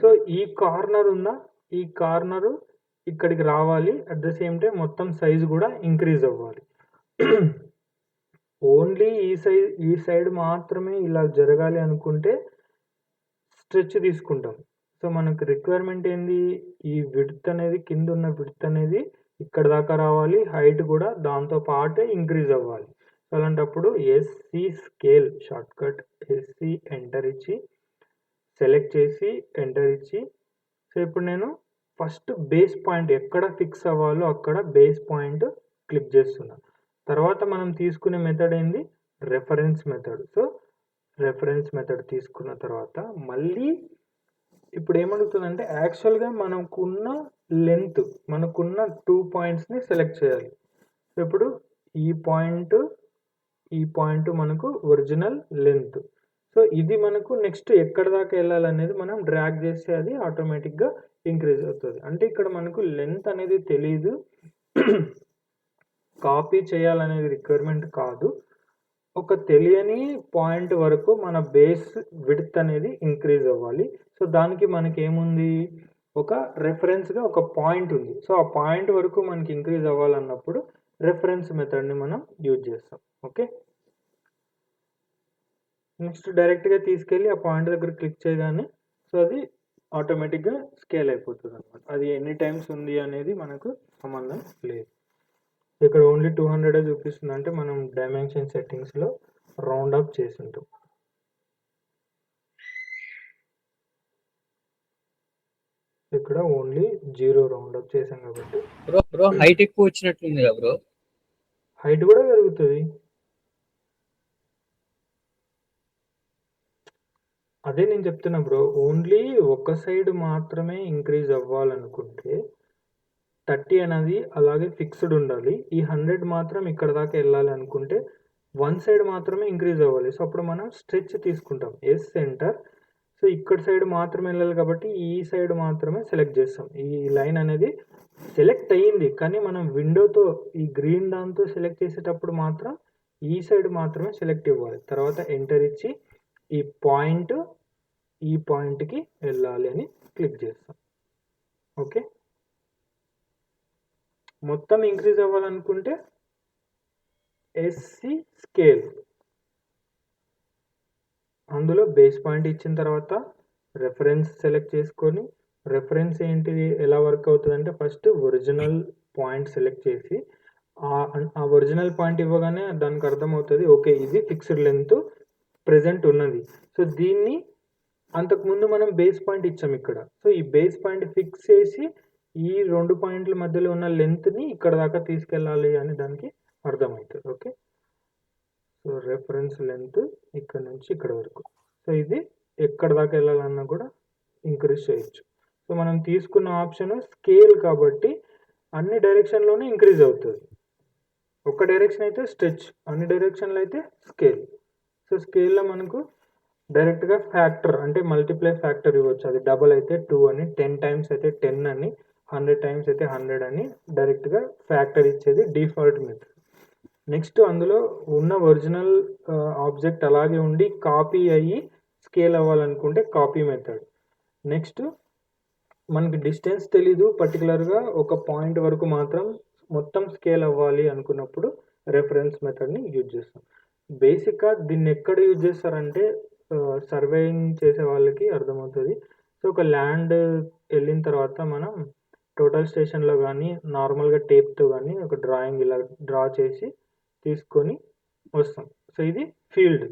సో ఈ కార్నర్ ఉందా? ఈ కార్నరు ఇక్కడికి రావాలి. అట్ ద సేమ్ టైమ్ మొత్తం సైజ్ కూడా ఇంక్రీజ్ అవ్వాలి. ఓన్లీ ఈ సైడ్ మాత్రమే ఇలా జరగాలి అనుకుంటే స్ట్రెచ్ తీసుకుంటాం. సో మనకు రిక్వైర్మెంట్ ఏంది? ఈ విడ్త్ అనేది కిందున్న విడ్త్ అనేది ఇక్కడ దాకా రావాలి. హైట్ కూడా దాంతో పాటే ఇంక్రీజ్ అవ్వాలి. సో అలాంటప్పుడు SC scale shortcut SC enter ఇచ్చి సెలెక్ట్ చేసి ఎంటర్ ఇచ్చి సో ఇప్పుడు నేను ఫస్ట్ బేస్ పాయింట్ ఎక్కడ ఫిక్స్ అవ్వాలో అక్కడ బేస్ పాయింట్ క్లిక్ చేస్తున్నా. తర్వాత మనం తీసుకునే మెథడ్ ఏంది? Reference method. So reference method తీసుకున్న తర్వాత మళ్ళీ ఇప్పుడు ఏమడుగుతుందంటే యాక్చువల్‌గా మనకున్న లెంత్ మనకున్న 2 పాయింట్స్‌ని సెలెక్ట్ చేయాలి. సో ఇప్పుడు ఈ పాయింట్ మనకు ఒరిజినల్ లెంత్. సో ఇది మనకు నెక్స్ట్ ఎక్కడి దాకా వెళ్ళాలనేది మనం డ్రాగ్ చేస్తే అది ఆటోమేటిక్‌గా ఇంక్రీజ్ అవుతది. అంటే ఇక్కడ మనకు లెంత్ అనేది తెలీదు. కాపీ చేయాలనేది రిక్వైర్మెంట్ కాదు. ఒక తెలియని పాయింట్ వరకు మన బేస్ విడ్త్ అనేది ఇంక్రీజ్ అవ్వాలి. సో దానికి మనకేముంది? ఒక రెఫరెన్స్‌గా ఒక పాయింట్ ఉంది. సో ఆ పాయింట్ వరకు మనకి ఇంక్రీజ్ అవ్వాలన్నప్పుడు రెఫరెన్స్ మెథడ్‌ని మనం యూజ్ చేస్తాం. ఓకే. నెక్స్ట్ డైరెక్ట్‌గా తీసుకెళ్ళి ఆ పాయింట్ దగ్గర క్లిక్ చేయగానే సో అది ఆటోమేటిక్‌గా స్కేల్ అయిపోతదన్నమాట. అది ఎన్ని టైమ్స్ ఉంది అనేది మనకు సంబంధం లేదు. ఇక్కడ ఓన్లీ 200 చూపిస్తుంది. అంటే మనం డైమెన్షన్ సెట్టింగ్స్‌లో రౌండ్ అప్ చేసుంటాం. ఇక్కడ ఓన్లీ 0 రౌండ్ అప్ చేసాం కాబట్టి బ్రో హైట్ ఎక్కువ వచ్చినట్టుంది కదా బ్రో. హైట్ కూడా పెరుగుతది. అదే నేను చెప్తున్నా బ్రో. ఓన్లీ ఒక సైడ్ మాత్రమే ఇంక్రీజ్ అవ్వాలనుకుంటే 30 అనేది అలాగే ఫిక్స్డ్ ఉండాలి. ఈ 100 మాత్రం ఇక్కడ దాకా వెళ్ళాలి అనుకుంటే వన్ సైడ్ మాత్రమే ఇంక్రీజ్ అవ్వాలి. సో అప్పుడు మనం స్ట్రెచ్ తీసుకుంటాం. S enter. సో ఇక్కడ సైడ్ మాత్రమే వెళ్ళాలి కాబట్టి ఈ సైడ్ మాత్రమే సెలెక్ట్ చేస్తాం. ఈ లైన్ అనేది సెలెక్ట్ అయ్యింది. కానీ మనం విండోతో ఈ గ్రీన్ దాంతో సెలెక్ట్ చేసేటప్పుడు మాత్రం ఈ సైడ్ మాత్రమే సెలెక్ట్ ఇవ్వాలి. తర్వాత ఎంటర్ ఇచ్చి ఈ పాయింట్‌కి వెళ్ళాలి అని క్లిక్ చేస్తాం. ఓకే. మొత్తం ఇంక్రీజ్ అవ్వాలనుకుంటే ఎస్‌సి స్కేల్. అందులో బేస్ పాయింట్ ఇచ్చిన తర్వాత రెఫరెన్స్ సెలెక్ట్ చేసుకొని రెఫరెన్స్ ఏంటిది? ఎలా వర్క్ అవుతదంటే ఫస్ట్ ఒరిజినల్ పాయింట్ సెలెక్ట్ చేసి ఆ ఒరిజినల్ పాయింట్ ఇవ్వగానే దానికి అర్థమవుతది. ఓకే. ఇది ఫిక్స్డ్ లెంత్ ప్రెజెంట్ ఉన్నది. సో దీన్ని అంతకుముందు మనం బేస్ పాయింట్ ఇచ్చాం ఇక్కడ. సో ఈ బేస్ పాయింట్ ఫిక్స్ చేసి ఈ 2 పాయింట్ల మధ్యలో ఉన్న లెంత్‌ని ఇక్కడ దాకా తీసుకెళ్ళాలి అని దానికి అర్థమవుతది. ఓకే. సో రెఫరెన్స్ లెంత్ ఇక్కడ నుంచి ఇక్కడ వరకు. సో ఇది ఎక్కడి దాకా వెళ్ళాలన్నా కూడా ఇంక్రీజ్ చేయొచ్చు. సో మనం తీసుకున్న ఆప్షన్ స్కేల్ కాబట్టి అన్ని డైరెక్షన్‌లోనే ఇంక్రీజ్ అవుతది. ఒక డైరెక్షన్ అయితే స్ట్రెచ్, అన్ని డైరెక్షన్‌లో అయితే స్కేల్. సో స్కేల్‌లో మనకు డైరెక్ట్‌గా ఫ్యాక్టర్ అంటే మల్టిప్లై ఫ్యాక్టర్ ఇవ్వచ్చు. అది డబుల్ అయితే 2 అని, 10 టైమ్స్ అయితే 10 అని, 100 టైమ్స్ అయితే 100 అని డైరెక్ట్‌గా ఫ్యాక్టర్ ఇచ్చేది డిఫాల్ట్ మెథడ్. నెక్స్ట్ అందులో ఉన్న ఒరిజినల్ ఆబ్జెక్ట్ అలాగే ఉండి కాపీ అయ్యి స్కేల్ అవ్వాలనుకుంటే కాపీ మెథడ్. నెక్స్ట్ మనకి డిస్టెన్స్ తెలీదు. పర్టికులర్‌గా ఒక పాయింట్ వరకు మాత్రం మొత్తం స్కేల్ అవ్వాలి అనుకున్నప్పుడు రెఫరెన్స్ మెథడ్‌ని యూజ్ చేస్తాం. బేసిక్‌గా దీన్ని ఎక్కడ యూజ్ చేస్తారంటే సర్వేయింగ్ చేసే వాళ్ళకి అర్థమవుతది. సో ఒక ల్యాండ్ వెళ్ళిన తర్వాత మనం టోటల్ స్టేషన్‌లో గానీ నార్మల్‌గా టేప్‌తో గానీ ఒక డ్రాయింగ్ ఇలా డ్రా చేసి తీసుకొని వస్తాం. సో ఇది ఫీల్డ్.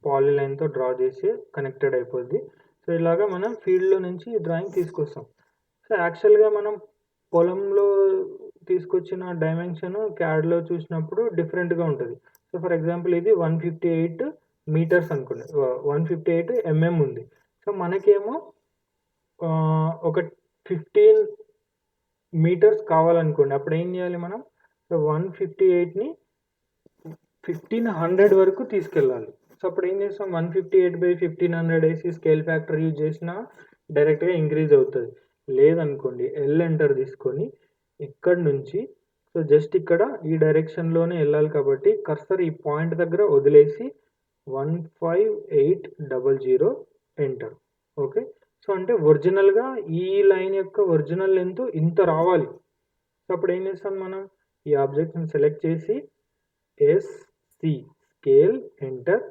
పాలీలైన్‌తో డ్రా చేసి కనెక్టెడ్ అయిపోద్ది. సో ఇలాగా మనం ఫీల్డ్‌లో నుంచి డ్రాయింగ్ తీసుకొస్తాం. సో యాక్చువల్‌గా మనం పొలంలో తీసుకొచ్చిన డైమెన్షన్ క్యాడ్‌లో చూసినప్పుడు డిఫరెంట్‌గా ఉంటది. సో ఫర్ ఎగ్జాంపుల్ ఇది 158 మీటర్స్ అనుకోండి, 158 ఎంఎం ఉంది. సో మనకేమో ఒక 15 మీటర్స్ కావాలనుకోండి, అప్పుడు ఏం చేయాలి మనం? సో 158ని 1500 వరకు తీసుకెళ్ళాలి. సో అప్పుడు ఏం చేస్తాం, 158/1500 వేసి స్కేల్ ఫ్యాక్టర్ యూజ్ చేసినా డైరెక్ట్గా ఇంక్రీజ్ అవుతుంది. లేదనుకోండి ఎల్ ఎంటర్ తీసుకొని ఇక్కడ నుంచి, సో జస్ట్ ఇక్కడ ఈ డైరెక్షన్లోనే వెళ్ళాలి కాబట్టి కర్సర్ ఈ పాయింట్ దగ్గర వదిలేసి 15800 ఎంటర్. ఓకే, సో అంటే ఒరిజినల్గా ఈ లైన్ యొక్క ఒరిజినల్ లెంత్ ఇంత రావాలి. సో అప్పుడు ఏం చేస్తాం మనం, ఈ ఆబ్జెక్ట్ని సెలెక్ట్ చేసి ఎస్సి స్కేల్ ఎంటర్,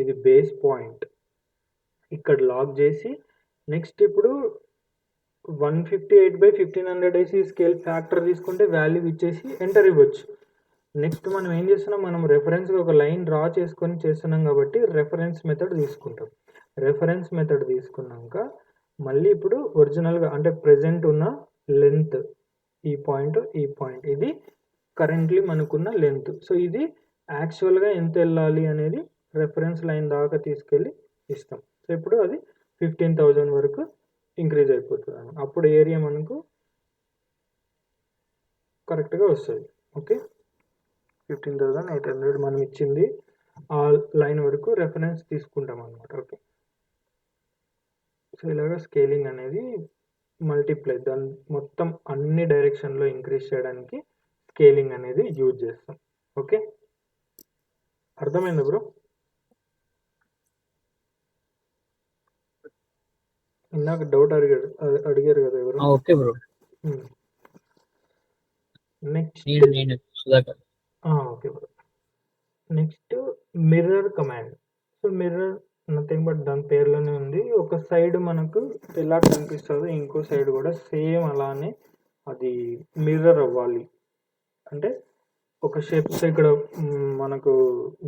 ఇది బేస్ పాయింట్ ఇక్కడ లాక్ చేసి, నెక్స్ట్ ఇప్పుడు 158/1500 వేసి స్కేల్ ఫ్యాక్టర్ తీసుకుంటే వాల్యూ ఇచ్చేసి ఎంటర్ ఇవ్వచ్చు. నెక్స్ట్ మనం ఏం చేస్తున్నాం, మనం రెఫరెన్స్గా ఒక లైన్ డ్రా చేసుకొని చేస్తున్నాం కాబట్టి రెఫరెన్స్ మెథడ్ తీసుకుంటాం. రెఫరెన్స్ మెథడ్ తీసుకున్నాక మళ్ళీ ఇప్పుడు ఒరిజినల్గా అంటే ప్రెజెంట్ ఉన్న లెంత్ ఈ పాయింట్ ఇది కరెంట్లీ మనకున్న లెంత్. సో ఇది యాక్చువల్గా ఎంత వెళ్ళాలి అనేది రెఫరెన్స్ లైన్ దాకా తీసుకెళ్ళి ఇస్తాం. సో ఇప్పుడు అది 15,000 వరకు ఇంక్రీజ్ అయిపోతుంది. అప్పుడు ఏరియా మనకు కరెక్ట్గా వస్తుంది. ఓకే, 15,800 మనం ఇచ్చింది ఆ లైన్ వరకు రెఫరెన్స్ తీసుకుంటాం అన్నమాట. ఓకే, సో ఇలాగ స్కేలింగ్ అనేది మల్టిప్లై దాని మొత్తం అన్ని డైరెక్షన్లో ఇంక్రీజ్ చేయడానికి స్కేలింగ్ అనేది యూజ్ చేస్తాం. ఓకే, అర్థమైందా బ్రో? ఇందాక డౌట్ అడిగారు కదా ఎవరు? Okay bro. నెక్స్ట్ నేను Sudhakar. Okay bro, next mirror command. So mirror nothing but దాని పేర్లోనే ఉంది. ఒక సైడ్ మనకు ఎలా కనిపిస్తుందో ఇంకో సైడ్ కూడా సేమ్ అలానే అది మిర్రర్ అవ్వాలి. అంటే ఒక షేప్, సో ఇక్కడ మనకు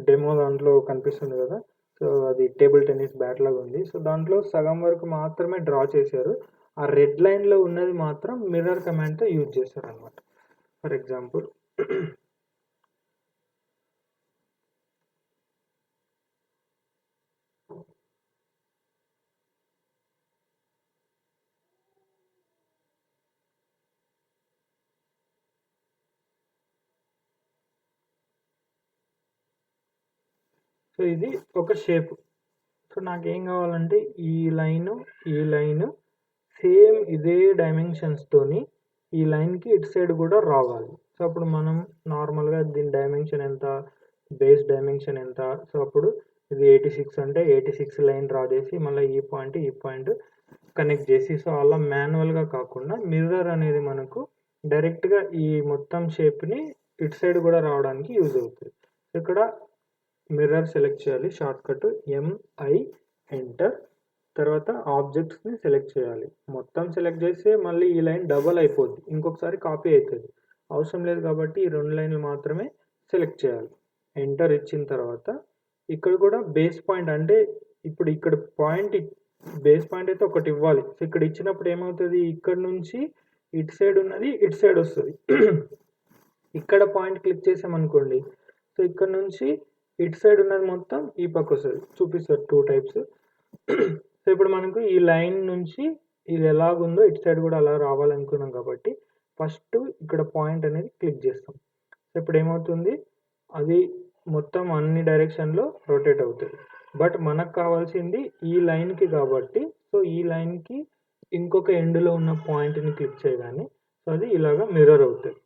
డెమో దాంట్లో కనిపిస్తుంది కదా, సో అది టేబుల్ టెన్నిస్ బ్యాట్ లాగా ఉంది. సో దాంట్లో సగం వరకు మాత్రమే డ్రా చేశారు, ఆ రెడ్ లైన్లో ఉన్నది మాత్రం మిర్రర్ కమాండ్తో యూజ్ చేశారు అనమాట. ఫర్ ఎగ్జాంపుల్ సో ఇది ఒక షేప్. సో నాకేం కావాలంటే ఈ లైను సేమ్ ఇదే డైమెన్షన్స్తోని ఈ లైన్కి ఇటు సైడ్ కూడా రావాలి. సో అప్పుడు మనం నార్మల్గా దీని డైమెన్షన్ ఎంత, బేస్ డైమెన్షన్ ఎంత, సో అప్పుడు ఇది 86 అంటే 86 లైన్ డ్రా చేసి మళ్ళీ ఈ పాయింట్ కనెక్ట్ చేసి, సో అలా మాన్యువల్గా కాకుండా మిర్రర్ అనేది మనకు డైరెక్ట్గా ఈ మొత్తం షేప్ని ఇటు సైడ్ కూడా రావడానికి యూజ్ అవుతుంది. ఇక్కడ మిర్రర్ సెలెక్ట్ చేయాలి, షార్ట్ కట్ MI ఎంటర్, తర్వాత ఆబ్జెక్ట్స్ని సెలెక్ట్ చేయాలి. మొత్తం సెలెక్ట్ చేస్తే మళ్ళీ ఈ లైన్ డబల్ అయిపోద్ది, ఇంకొకసారి కాపీ అవుతుంది, అవసరం లేదు కాబట్టి ఈ 2 లైన్లు మాత్రమే సెలెక్ట్ చేయాలి. ఎంటర్ ఇచ్చిన తర్వాత ఇక్కడ కూడా బేస్ పాయింట్, అంటే ఇప్పుడు ఇక్కడ బేస్ పాయింట్ అయితే ఒకటి ఇవ్వాలి. సో ఇక్కడ ఇచ్చినప్పుడు ఏమవుతుంది, ఇక్కడ నుంచి ఇటు సైడ్ ఉన్నది ఇటు సైడ్ వస్తుంది. ఇక్కడ పాయింట్ క్లిక్ చేసామనుకోండి, సో ఇక్కడ నుంచి ఇటు సైడ్ ఉన్నది మొత్తం ఈ పక్క వస్తుంది, చూపిస్తారు 2 టైప్స్. సో ఇప్పుడు మనకు ఈ లైన్ నుంచి ఇది ఎలాగుందో ఇటు సైడ్ కూడా అలా రావాలనుకున్నాం కాబట్టి ఫస్ట్ ఇక్కడ పాయింట్ అనేది క్లిక్ చేస్తాం. సో ఇప్పుడు ఏమవుతుంది, అది మొత్తం అన్ని డైరెక్షన్లో రొటేట్ అవుతుంది. బట్ మనకు కావాల్సింది ఈ లైన్కి కాబట్టి, సో ఈ లైన్కి ఇంకొక ఎండ్లో ఉన్న పాయింట్ని క్లిక్ చేయగానే సో అది ఇలాగా మిర్రర్ అవుతుంది.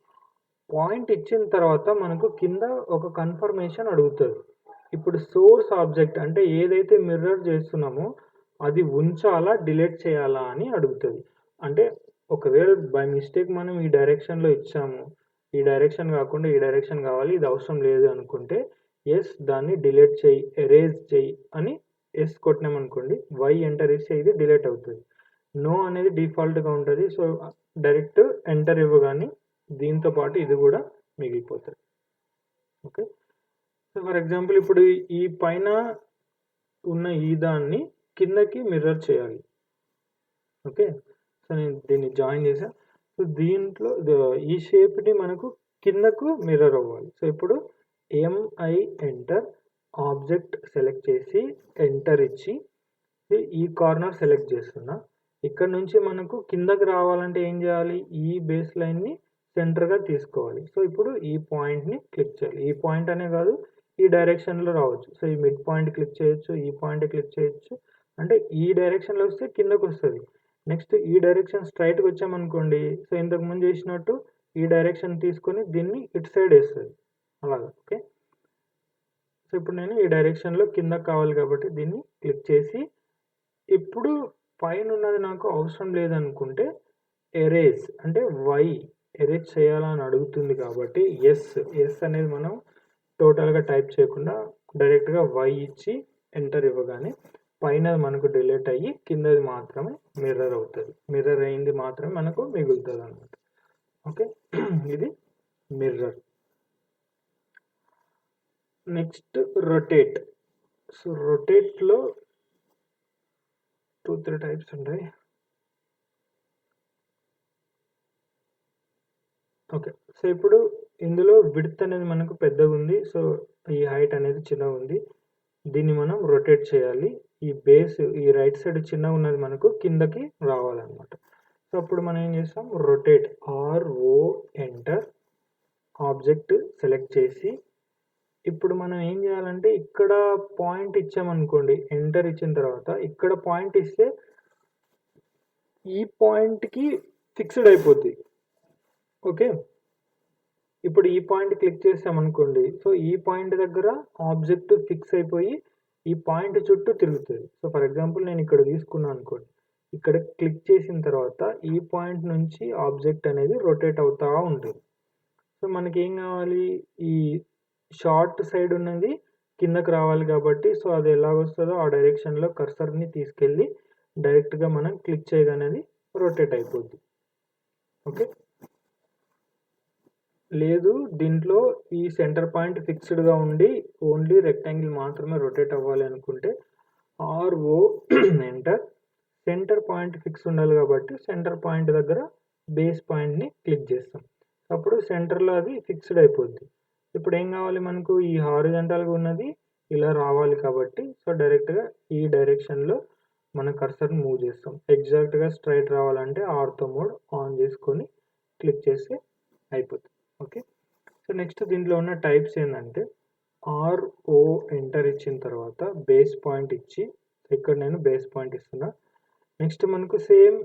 పాయింట్ ఇచ్చిన తర్వాత మనకు కింద ఒక కన్ఫర్మేషన్ అడుగుతుంది. ఇప్పుడు సోర్స్ ఆబ్జెక్ట్ అంటే ఏదైతే మిర్రర్ చేస్తున్నామో అది ఉంచాలా డిలీట్ చేయాలా అని అడుగుతుంది. అంటే ఒకవేళ బై మిస్టేక్ మనం ఈ డైరెక్షన్లో ఇచ్చాము, ఈ డైరెక్షన్ కాకుండా ఈ డైరెక్షన్ కావాలి, ఇది అవసరం లేదు అనుకుంటే ఎస్ దాన్ని డిలీట్ చేయి, ఎరేజ్ చేయి అని ఎస్ కొట్టినామనుకోండి, వై ఎంటర్ ఇస్తే ఇది డిలీట్ అవుతుంది. నో అనేది డిఫాల్ట్గా ఉంటుంది. సో డైరెక్ట్ ఎంటర్ ఇవ్వగానే దీంతో పాటు ఇది కూడా మిగిలిపోతుంది. ఓకే, సో ఫర్ ఎగ్జాంపుల్ ఇప్పుడు ఈ పైన ఉన్న ఈ దాన్ని కిందకి మిర్రర్ చేయాలి. ఓకే, సో నేను దీన్ని జాయిన్ చేశాను. సో దీంట్లో ఈ షేప్ని మనకు కిందకు మిర్రర్ అవ్వాలి. సో ఇప్పుడు ఎంఐ ఎంటర్ ఆబ్జెక్ట్ సెలెక్ట్ చేసి ఎంటర్ ఇచ్చి ఈ కార్నర్ సెలెక్ట్ చేస్తున్నా. ఇక్కడ నుంచి మనకు కిందకి రావాలంటే ఏం చేయాలి, ఈ బేస్ లైన్ని సెంటర్గా తీసుకోవాలి. సో ఇప్పుడు ఈ పాయింట్ని క్లిక్ చేయాలి. ఈ పాయింట్ అనే కాదు, ఈ డైరెక్షన్లో రావచ్చు. సో ఈ మిడ్ పాయింట్ క్లిక్ చేయొచ్చు, ఈ పాయింట్ క్లిక్ చేయొచ్చు. అంటే ఈ డైరెక్షన్లో వస్తే కిందకు వస్తుంది. నెక్స్ట్ ఈ డైరెక్షన్ స్ట్రైట్గా వచ్చామనుకోండి, సో ఇంతకు ముందు చేసినట్టు ఈ డైరెక్షన్ తీసుకొని దీన్ని ఇటు సైడ్ వేస్తుంది అలాగా. ఓకే, సో ఇప్పుడు నేను ఈ డైరెక్షన్లో కిందకు కావాలి కాబట్టి దీన్ని క్లిక్ చేసి, ఇప్పుడు పైన ఉన్నది నాకు అవసరం లేదనుకుంటే ఎరేజ్ అంటే వై ఎరేజ్ చేయాలని అడుగుతుంది కాబట్టి ఎస్ అనేది మనం టోటల్గా టైప్ చేయకుండా డైరెక్ట్గా వై ఇచ్చి ఎంటర్ ఇవ్వగానే పైన మనకు డిలీట్ అయ్యి కిందది మాత్రమే మిర్రర్ అవుతుంది. మిర్రర్ అయింది మాత్రమే మనకు మిగులుతుంది అన్నమాట. ఓకే, ఇది మిర్రర్. Next rotate. సో రొటేట్లో 2-3 టైప్స్ ఉంటాయి. ఓకే, సో ఇప్పుడు ఇందులో విడ్త్ అనేది మనకు పెద్దగా ఉంది, సో ఈ హైట్ అనేది చిన్నగా ఉంది. దీన్ని మనం రొటేట్ చేయాలి. ఈ బేస్ ఈ రైట్ సైడ్ చిన్నగా ఉన్నది మనకు కిందకి రావాలన్నమాట. సో అప్పుడు మనం ఏం చేస్తాం, rotate RO enter object select చేసి, ఇప్పుడు మనం ఏం చేయాలంటే ఇక్కడ పాయింట్ ఇచ్చామనుకోండి, ఎంటర్ ఇచ్చిన తర్వాత ఇక్కడ పాయింట్ ఇస్తే ఈ పాయింట్కి ఫిక్స్డ్ అయిపోద్ది. ఓకే, ఇప్పుడు ఈ పాయింట్ క్లిక్ చేసామనుకోండి, సో ఈ పాయింట్ దగ్గర ఆబ్జెక్ట్ ఫిక్స్ అయిపోయి ఈ పాయింట్ చుట్టూ తిరుగుతుంది. సో ఫర్ ఎగ్జాంపుల్ నేను ఇక్కడ తీసుకున్నాను అనుకోండి, ఇక్కడ క్లిక్ చేసిన తర్వాత ఈ పాయింట్ నుంచి ఆబ్జెక్ట్ అనేది రొటేట్ అవుతూ ఉంటుంది. సో మనకి ఏం కావాలి, ఈ షార్ట్ సైడ్ ఉన్నది కిందకి రావాలి కాబట్టి, సో అది ఎలా వస్తుందో ఆ డైరెక్షన్లో కర్సర్ని తీసుకెళ్ళి డైరెక్ట్గా మనం క్లిక్ చేయగానే అది రొటేట్ అయిపోద్ది. ఓకే, లేదు దీంట్లో ఈ సెంటర్ పాయింట్ ఫిక్స్డ్గా ఉండి ఓన్లీ రెక్టాంగిల్ మాత్రమే రొటేట్ అవ్వాలి అనుకుంటే RO enter centre point fix ఉండాలి కాబట్టి సెంటర్ పాయింట్ దగ్గర బేస్ పాయింట్ని క్లిక్ చేస్తాం. అప్పుడు సెంటర్లో అది ఫిక్స్డ్ అయిపోద్ది. ఇప్పుడు ఏం కావాలి మనకు, ఈ హారిజంటల్గా ఉన్నది ఇలా రావాలి కాబట్టి, సో డైరెక్ట్గా ఈ డైరెక్షన్లో మన కర్సర్ని మూవ్ చేస్తాం. ఎగ్జాక్ట్గా స్ట్రైట్ రావాలంటే ఆర్తో మోడ్ ఆన్ చేసుకొని క్లిక్ చేస్తే అయిపోతుంది. ఓకే, సో నెక్స్ట్ దీంట్లో ఉన్న టైప్స్ ఏంటంటే ఆర్ఓ ఎంటర్ ఇచ్చిన తర్వాత బేస్ పాయింట్ ఇచ్చి, ఇక్కడ నేను బేస్ పాయింట్ ఇస్తున్నా. నెక్స్ట్ మనకు సేమ్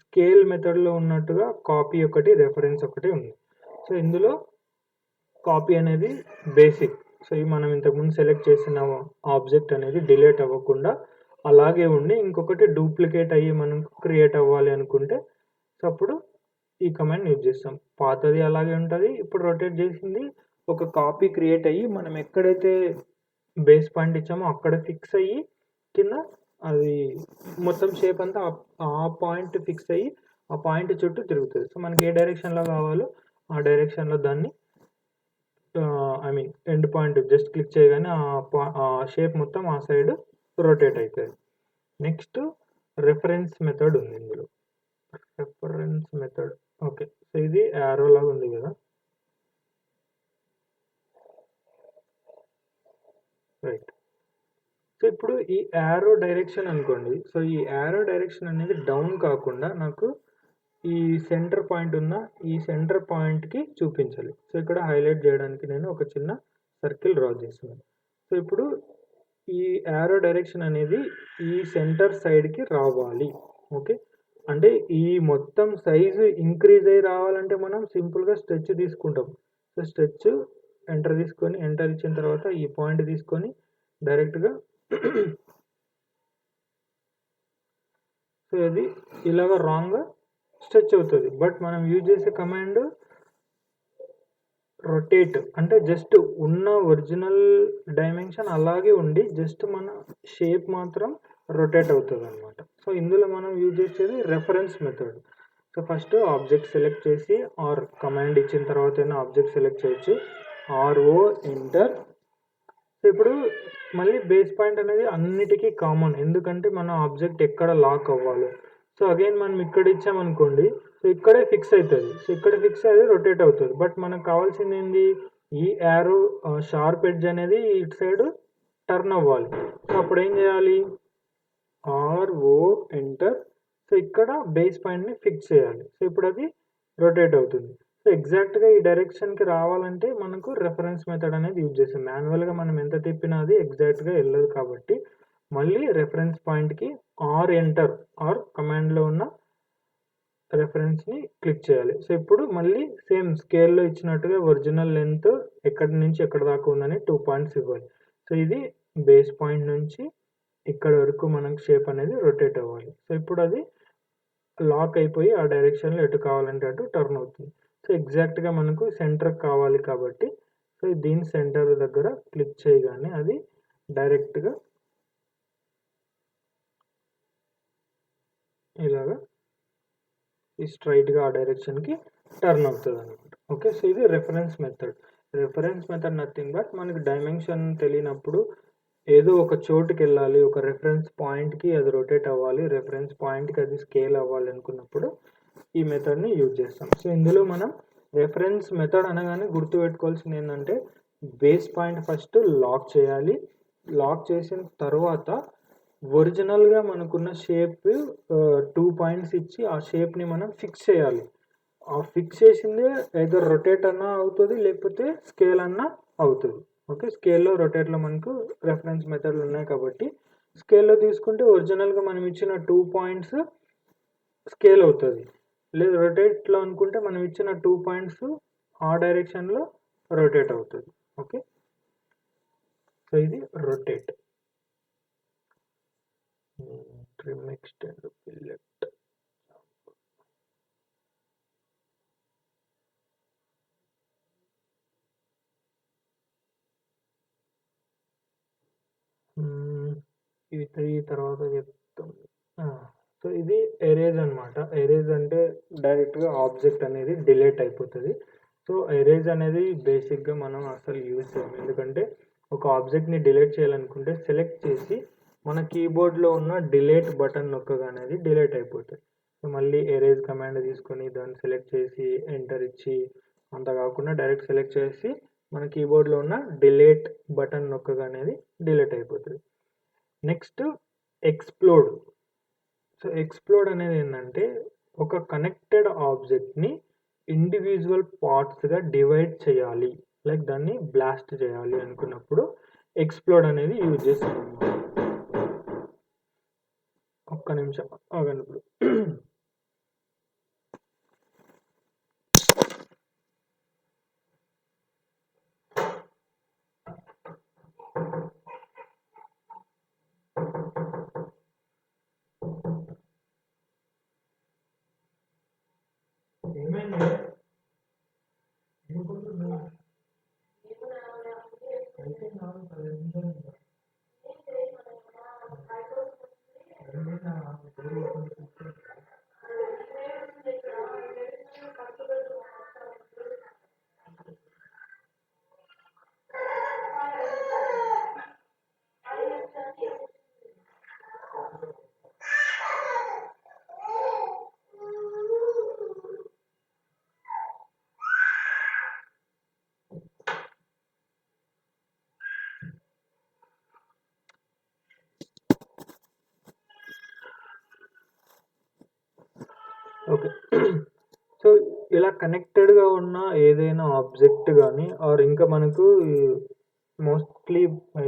స్కేల్ మెథడ్లో ఉన్నట్టుగా కాపీ ఒకటి, రెఫరెన్స్ ఒకటి ఉంది. సో ఇందులో కాపీ అనేది బేసిక్. సో ఇవి మనం ఇంతకుముందు సెలెక్ట్ చేసిన ఆబ్జెక్ట్ అనేది డిలీట్ అవ్వకుండా అలాగే ఉండి ఇంకొకటి డూప్లికేట్ అయ్యి మనం క్రియేట్ అవ్వాలి అనుకుంటే, సో అప్పుడు ఈ కమాండ్ యూజ్ చేస్తాం. పాతది అలాగే ఉంటుంది, ఇప్పుడు రొటేట్ చేసింది ఒక కాపీ క్రియేట్ అయ్యి మనం ఎక్కడైతే బేస్ పాయింట్ ఇచ్చామో అక్కడ ఫిక్స్ అయ్యి కింద అది మొత్తం షేప్ అంతా ఆ పాయింట్ ఫిక్స్ అయ్యి ఆ పాయింట్ చుట్టూ తిరుగుతుంది. సో మనకి ఏ డైరెక్షన్లో కావాలో ఆ డైరెక్షన్లో దాన్ని ఎండ్ పాయింట్ జస్ట్ క్లిక్ చేయగానే ఆ షేప్ మొత్తం ఆ సైడ్ రొటేట్ అవుతుంది. నెక్స్ట్ రెఫరెన్స్ మెథడ్ ఉంది ఇందులో. రెఫరెన్స్ మెథడ్ ఓకే, సో ఇది యారో లాగా ఉంది కదా, రైట్. సో ఇప్పుడు ఈ యారో డైరెక్షన్ అనుకోండి, సో ఈ యారో డైరెక్షన్ అనేది డౌన్ కాకుండా నాకు ఈ సెంటర్ పాయింట్ ఉన్న ఈ సెంటర్ పాయింట్కి చూపించాలి. సో ఇక్కడ హైలైట్ చేయడానికి నేను ఒక చిన్న సర్కిల్ డ్రా చేస్తున్నాను. సో ఇప్పుడు ఈ యారో డైరెక్షన్ అనేది ఈ సెంటర్ సైడ్కి రావాలి. ఓకే, అంటే ఈ మొత్తం సైజు ఇంక్రీజ్ అయ్యి రావాలంటే మనం సింపుల్గా స్ట్రెచ్ తీసుకుంటాం. సో స్ట్రెచ్ ఎంటర్ తీసుకొని ఎంటర్ ఇచ్చిన తర్వాత ఈ పాయింట్ తీసుకొని డైరెక్ట్గా సో అది ఇలాగ రాంగ్గా స్ట్రెచ్ అవుతుంది. బట్ మనం యూజ్ చేసే కమాండ్ రొటేట్, అంటే జస్ట్ ఉన్న ఒరిజినల్ డైమెన్షన్ అలాగే ఉండి జస్ట్ మన షేప్ మాత్రం రొటేట్ అవుతుంది అనమాట. సో ఇందులో మనం యూజ్ చేసేది reference method. So first object select చేసి ఆర్ కమాండ్ ఇచ్చిన తర్వాత ఆబ్జెక్ట్ సెలెక్ట్ చేయొచ్చు, ఆర్ఓ ఎంటర్. సో ఇప్పుడు మళ్ళీ బేస్ పాయింట్ అనేది అన్నిటికీ కామన్, ఎందుకంటే మన ఆబ్జెక్ట్ ఎక్కడ లాక్ అవ్వాలి. సో అగైన్ మనం ఇక్కడ ఇచ్చామనుకోండి, సో ఇక్కడే ఫిక్స్ అవుతుంది. సో ఇక్కడ ఫిక్స్ అయ్యి రొటేట్ అవుతుంది. బట్ మనకు కావాల్సింది ఏంది, ఈ యారో షార్ప్ ఎడ్జ్ అనేది ఇటు సైడ్ టర్న్ అవ్వాలి. సో అప్పుడు ఏం చేయాలి, RO ఎంటర్. సో ఇక్కడ బేస్ పాయింట్ని ఫిక్స్ చేయాలి. సో ఇప్పుడు అది రొటేట్ అవుతుంది. సో ఎగ్జాక్ట్గా ఈ డైరెక్షన్కి రావాలంటే మనకు రెఫరెన్స్ మెథడ్ అనేది యూజ్ చేస్తాం. మాన్యువల్గా మనం ఎంత తిప్పినా అది ఎగ్జాక్ట్గా వెళ్ళదు కాబట్టి మళ్ళీ రెఫరెన్స్ పాయింట్కి ఎంటర్ కమాండ్లో ఉన్న రెఫరెన్స్ని క్లిక్ చేయాలి. సో ఇప్పుడు మళ్ళీ సేమ్ స్కేల్లో ఇచ్చినట్టుగా ఒరిజినల్ లెంత్ ఎక్కడి నుంచి ఎక్కడ దాకా ఉందని 2 పాయింట్స్ ఇవ్వాలి. సో ఇది బేస్ పాయింట్ నుంచి ఇక్కడ వరకు మనకు షేప్ అనేది రొటేట్ అవ్వాలి. సో ఇప్పుడు అది లాక్ అయిపోయి ఆ డైరెక్షన్లో ఎటు కావాలంటే అటు టర్న్ అవుతుంది. సో ఎగ్జాక్ట్గా మనకు సెంటర్ కావాలి కాబట్టి సో దీని సెంటర్ దగ్గర క్లిక్ చేయగానే అది డైరెక్ట్గా ఇలాగా ఈ స్ట్రైట్గా ఆ డైరెక్షన్కి టర్న్ అవుతుంది అనమాట. ఓకే, సో ఇది reference method. Reference method nothing but మనకి డైమెన్షన్ తెలియనప్పుడు ఏదో ఒక చోటుకి వెళ్ళాలి, ఒక రెఫరెన్స్ పాయింట్కి అది రొటేట్ అవ్వాలి, రెఫరెన్స్ పాయింట్కి అది స్కేల్ అవ్వాలి అనుకున్నప్పుడు ఈ మెథడ్ని యూజ్ చేస్తాం. సో ఇందులో మనం రెఫరెన్స్ మెథడ్ అనగానే గుర్తుపెట్టుకోవాల్సింది ఏంటంటే బేస్ పాయింట్ ఫస్ట్ లాక్ చేయాలి. లాక్ చేసిన తర్వాత ఒరిజినల్గా మనకున్న షేప్ 2 పాయింట్స్ ఇచ్చి ఆ షేప్ని మనం ఫిక్స్ చేయాలి. ఆ ఫిక్స్ చేసిందే ఏదో రొటేట్ అన్నా అవుతుంది, లేకపోతే స్కేల్ అన్నా అవుతుంది. ఓకే, స్కేల్లో రొటేట్లో మనకు రెఫరెన్స్ మెథడ్లు ఉన్నాయి కాబట్టి స్కేల్లో తీసుకుంటే ఒరిజినల్గా మనం ఇచ్చిన 2 పాయింట్స్ స్కేల్ అవుతుంది. లేదు రొటేట్లో అనుకుంటే మనం ఇచ్చిన 2 పాయింట్స్ ఆ డైరెక్షన్లో రొటేట్ అవుతుంది. ఓకే, సో ఇది రొటేట్. Trim extend fillet. ఇవి 3 తర్వాత చెప్తాం. సో ఇది ఎరేజ్ అనమాట. ఎరేజ్ అంటే డైరెక్ట్గా ఆబ్జెక్ట్ అనేది డిలీట్ అయిపోతుంది. సో ఎరేజ్ అనేది బేసిక్గా మనం అసలు యూజ్ చేయం. ఎందుకంటే ఒక ఆబ్జెక్ట్ని డిలీట్ చేయాలనుకుంటే సెలెక్ట్ చేసి మన కీబోర్డ్లో ఉన్న డిలీట్ బటన్ నొక్కగానే అది డిలీట్ అయిపోతుంది. సో మళ్ళీ ఎరేజ్ కమాండ్ తీసుకొని దాన్ని సెలెక్ట్ చేసి ఎంటర్ ఇచ్చి అంత కాకుండా డైరెక్ట్ సెలెక్ట్ చేసి మన కీబోర్డ్లో ఉన్న డిలీట్ బటన్ నొక్కగానే అది డిలీట్ అయిపోతుంది. Next explode. సో ఎక్స్ప్లోడ్ అనేది ఏంటంటే ఒక కనెక్టెడ్ ఆబ్జెక్ట్ని ఇండివిజువల్ పార్ట్స్గా డివైడ్ చేయాలి, లైక్ దాన్ని బ్లాస్ట్ చేయాలి అనుకున్నప్పుడు ఎక్స్ప్లోడ్ అనేది యూజ్ చేస్తాం. ఒక్క నిమిషం ఆగండి. ఇప్పుడు ఏమైంది? ఓకే, సో ఇలా కనెక్టెడ్గా ఉన్న ఏదైనా ఆబ్జెక్ట్ కానీ ఆర్ ఇంకా మనకు మోస్ట్లీ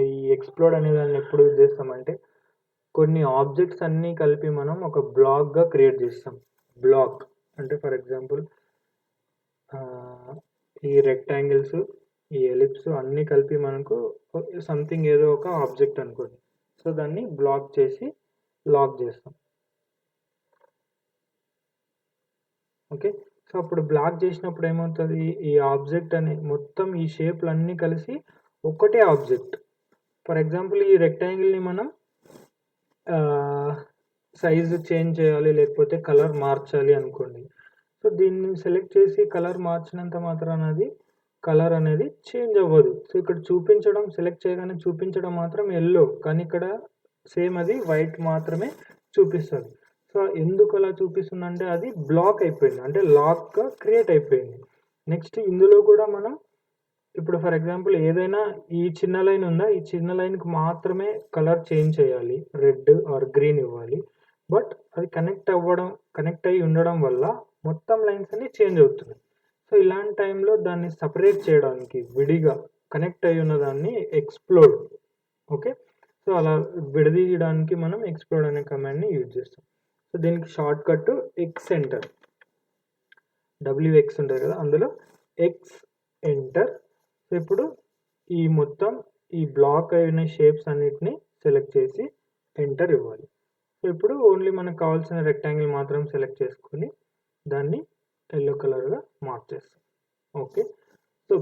ఈ ఎక్స్ప్లోడ్ అనే దాన్ని ఎప్పుడు యూజ్ చేస్తామంటే కొన్ని ఆబ్జెక్ట్స్ అన్నీ కలిపి మనం ఒక బ్లాక్గా క్రియేట్ చేస్తాం. బ్లాక్ అంటే ఫర్ ఎగ్జాంపుల్ ఈ రెక్టాంగిల్స్, ఈ ఎలిప్స్ అన్నీ కలిపి మనకు సంథింగ్ ఏదో ఒక ఆబ్జెక్ట్ అనుకోండి. సో దాన్ని బ్లాక్ చేసి లాక్ చేస్తాం. ఓకే, సో అప్పుడు బ్లాక్ చేసినప్పుడు ఏమవుతుంది, ఈ ఆబ్జెక్ట్ అనే మొత్తం ఈ షేప్లు అన్నీ కలిసి ఒకటే ఆబ్జెక్ట్. ఫర్ ఎగ్జాంపుల్ ఈ రెక్టాంగిల్ని మనం సైజు చేంజ్ చేయాలి, లేకపోతే కలర్ మార్చాలి అనుకోండి. సో దీన్ని సెలెక్ట్ చేసి కలర్ మార్చినంత మాత్రాన అది కలర్ అనేది చేంజ్ అవ్వదు. సో ఇక్కడ చూపించడం, సెలెక్ట్ చేయగానే చూపించడం మాత్రం ఎల్లో, కానీ ఇక్కడ సేమ్ అది వైట్ మాత్రమే చూపిస్తుంది. సో ఎందుకు అలా చూపిస్తుందంటే అది బ్లాక్ అయిపోయింది, అంటే లాక్గా క్రియేట్ అయిపోయింది. నెక్స్ట్ ఇందులో కూడా మనం ఇప్పుడు ఫర్ ఎగ్జాంపుల్ ఏదైనా ఈ చిన్న లైన్ ఉందా? ఈ చిన్న లైన్‌కి మాత్రమే కలర్ చేంజ్ చేయాలి. రెడ్ ఆర్ గ్రీన్ ఇవ్వాలి. బట్ అది కనెక్ట్ అయ్యి ఉండడం వల్ల మొత్తం లైన్స్ అన్నీ చేంజ్ అవుతున్నాయి. సో, ఇలాంటి టైంలో దాన్ని సెపరేట్ చేయడానికి విడిగా కనెక్ట్ అయ్యి ఉన్న దాన్ని ఎక్స్‌ప్లోడ్. ఓకే. సో, అలా విడదీయడానికి మనం ఎక్స్‌ప్లోడ్ అనే కమాండ్‌ని యూజ్ చేస్తాం. సో, దీనికి షార్ట్‌కట్ ఎక్స్ ఎంటర్. WX ఉంటది కదా! అందులో ఎక్స్ ఎంటర్. సో, ఇప్పుడు ఈ మొత్తం ఈ బ్లాక్ అయిన షేప్స్ అన్నిటిని సెలెక్ట్ చేసి ఎంటర్ ఇవ్వాలి. సో, ఇప్పుడు ఓన్లీ మనకు కావాల్సిన రెక్టాంగిల్ మాత్రం సెలెక్ట్ చేసుకొని దాన్ని యెల్లో కలర్‌గా మార్చేస్తాం. ఓకే. సో,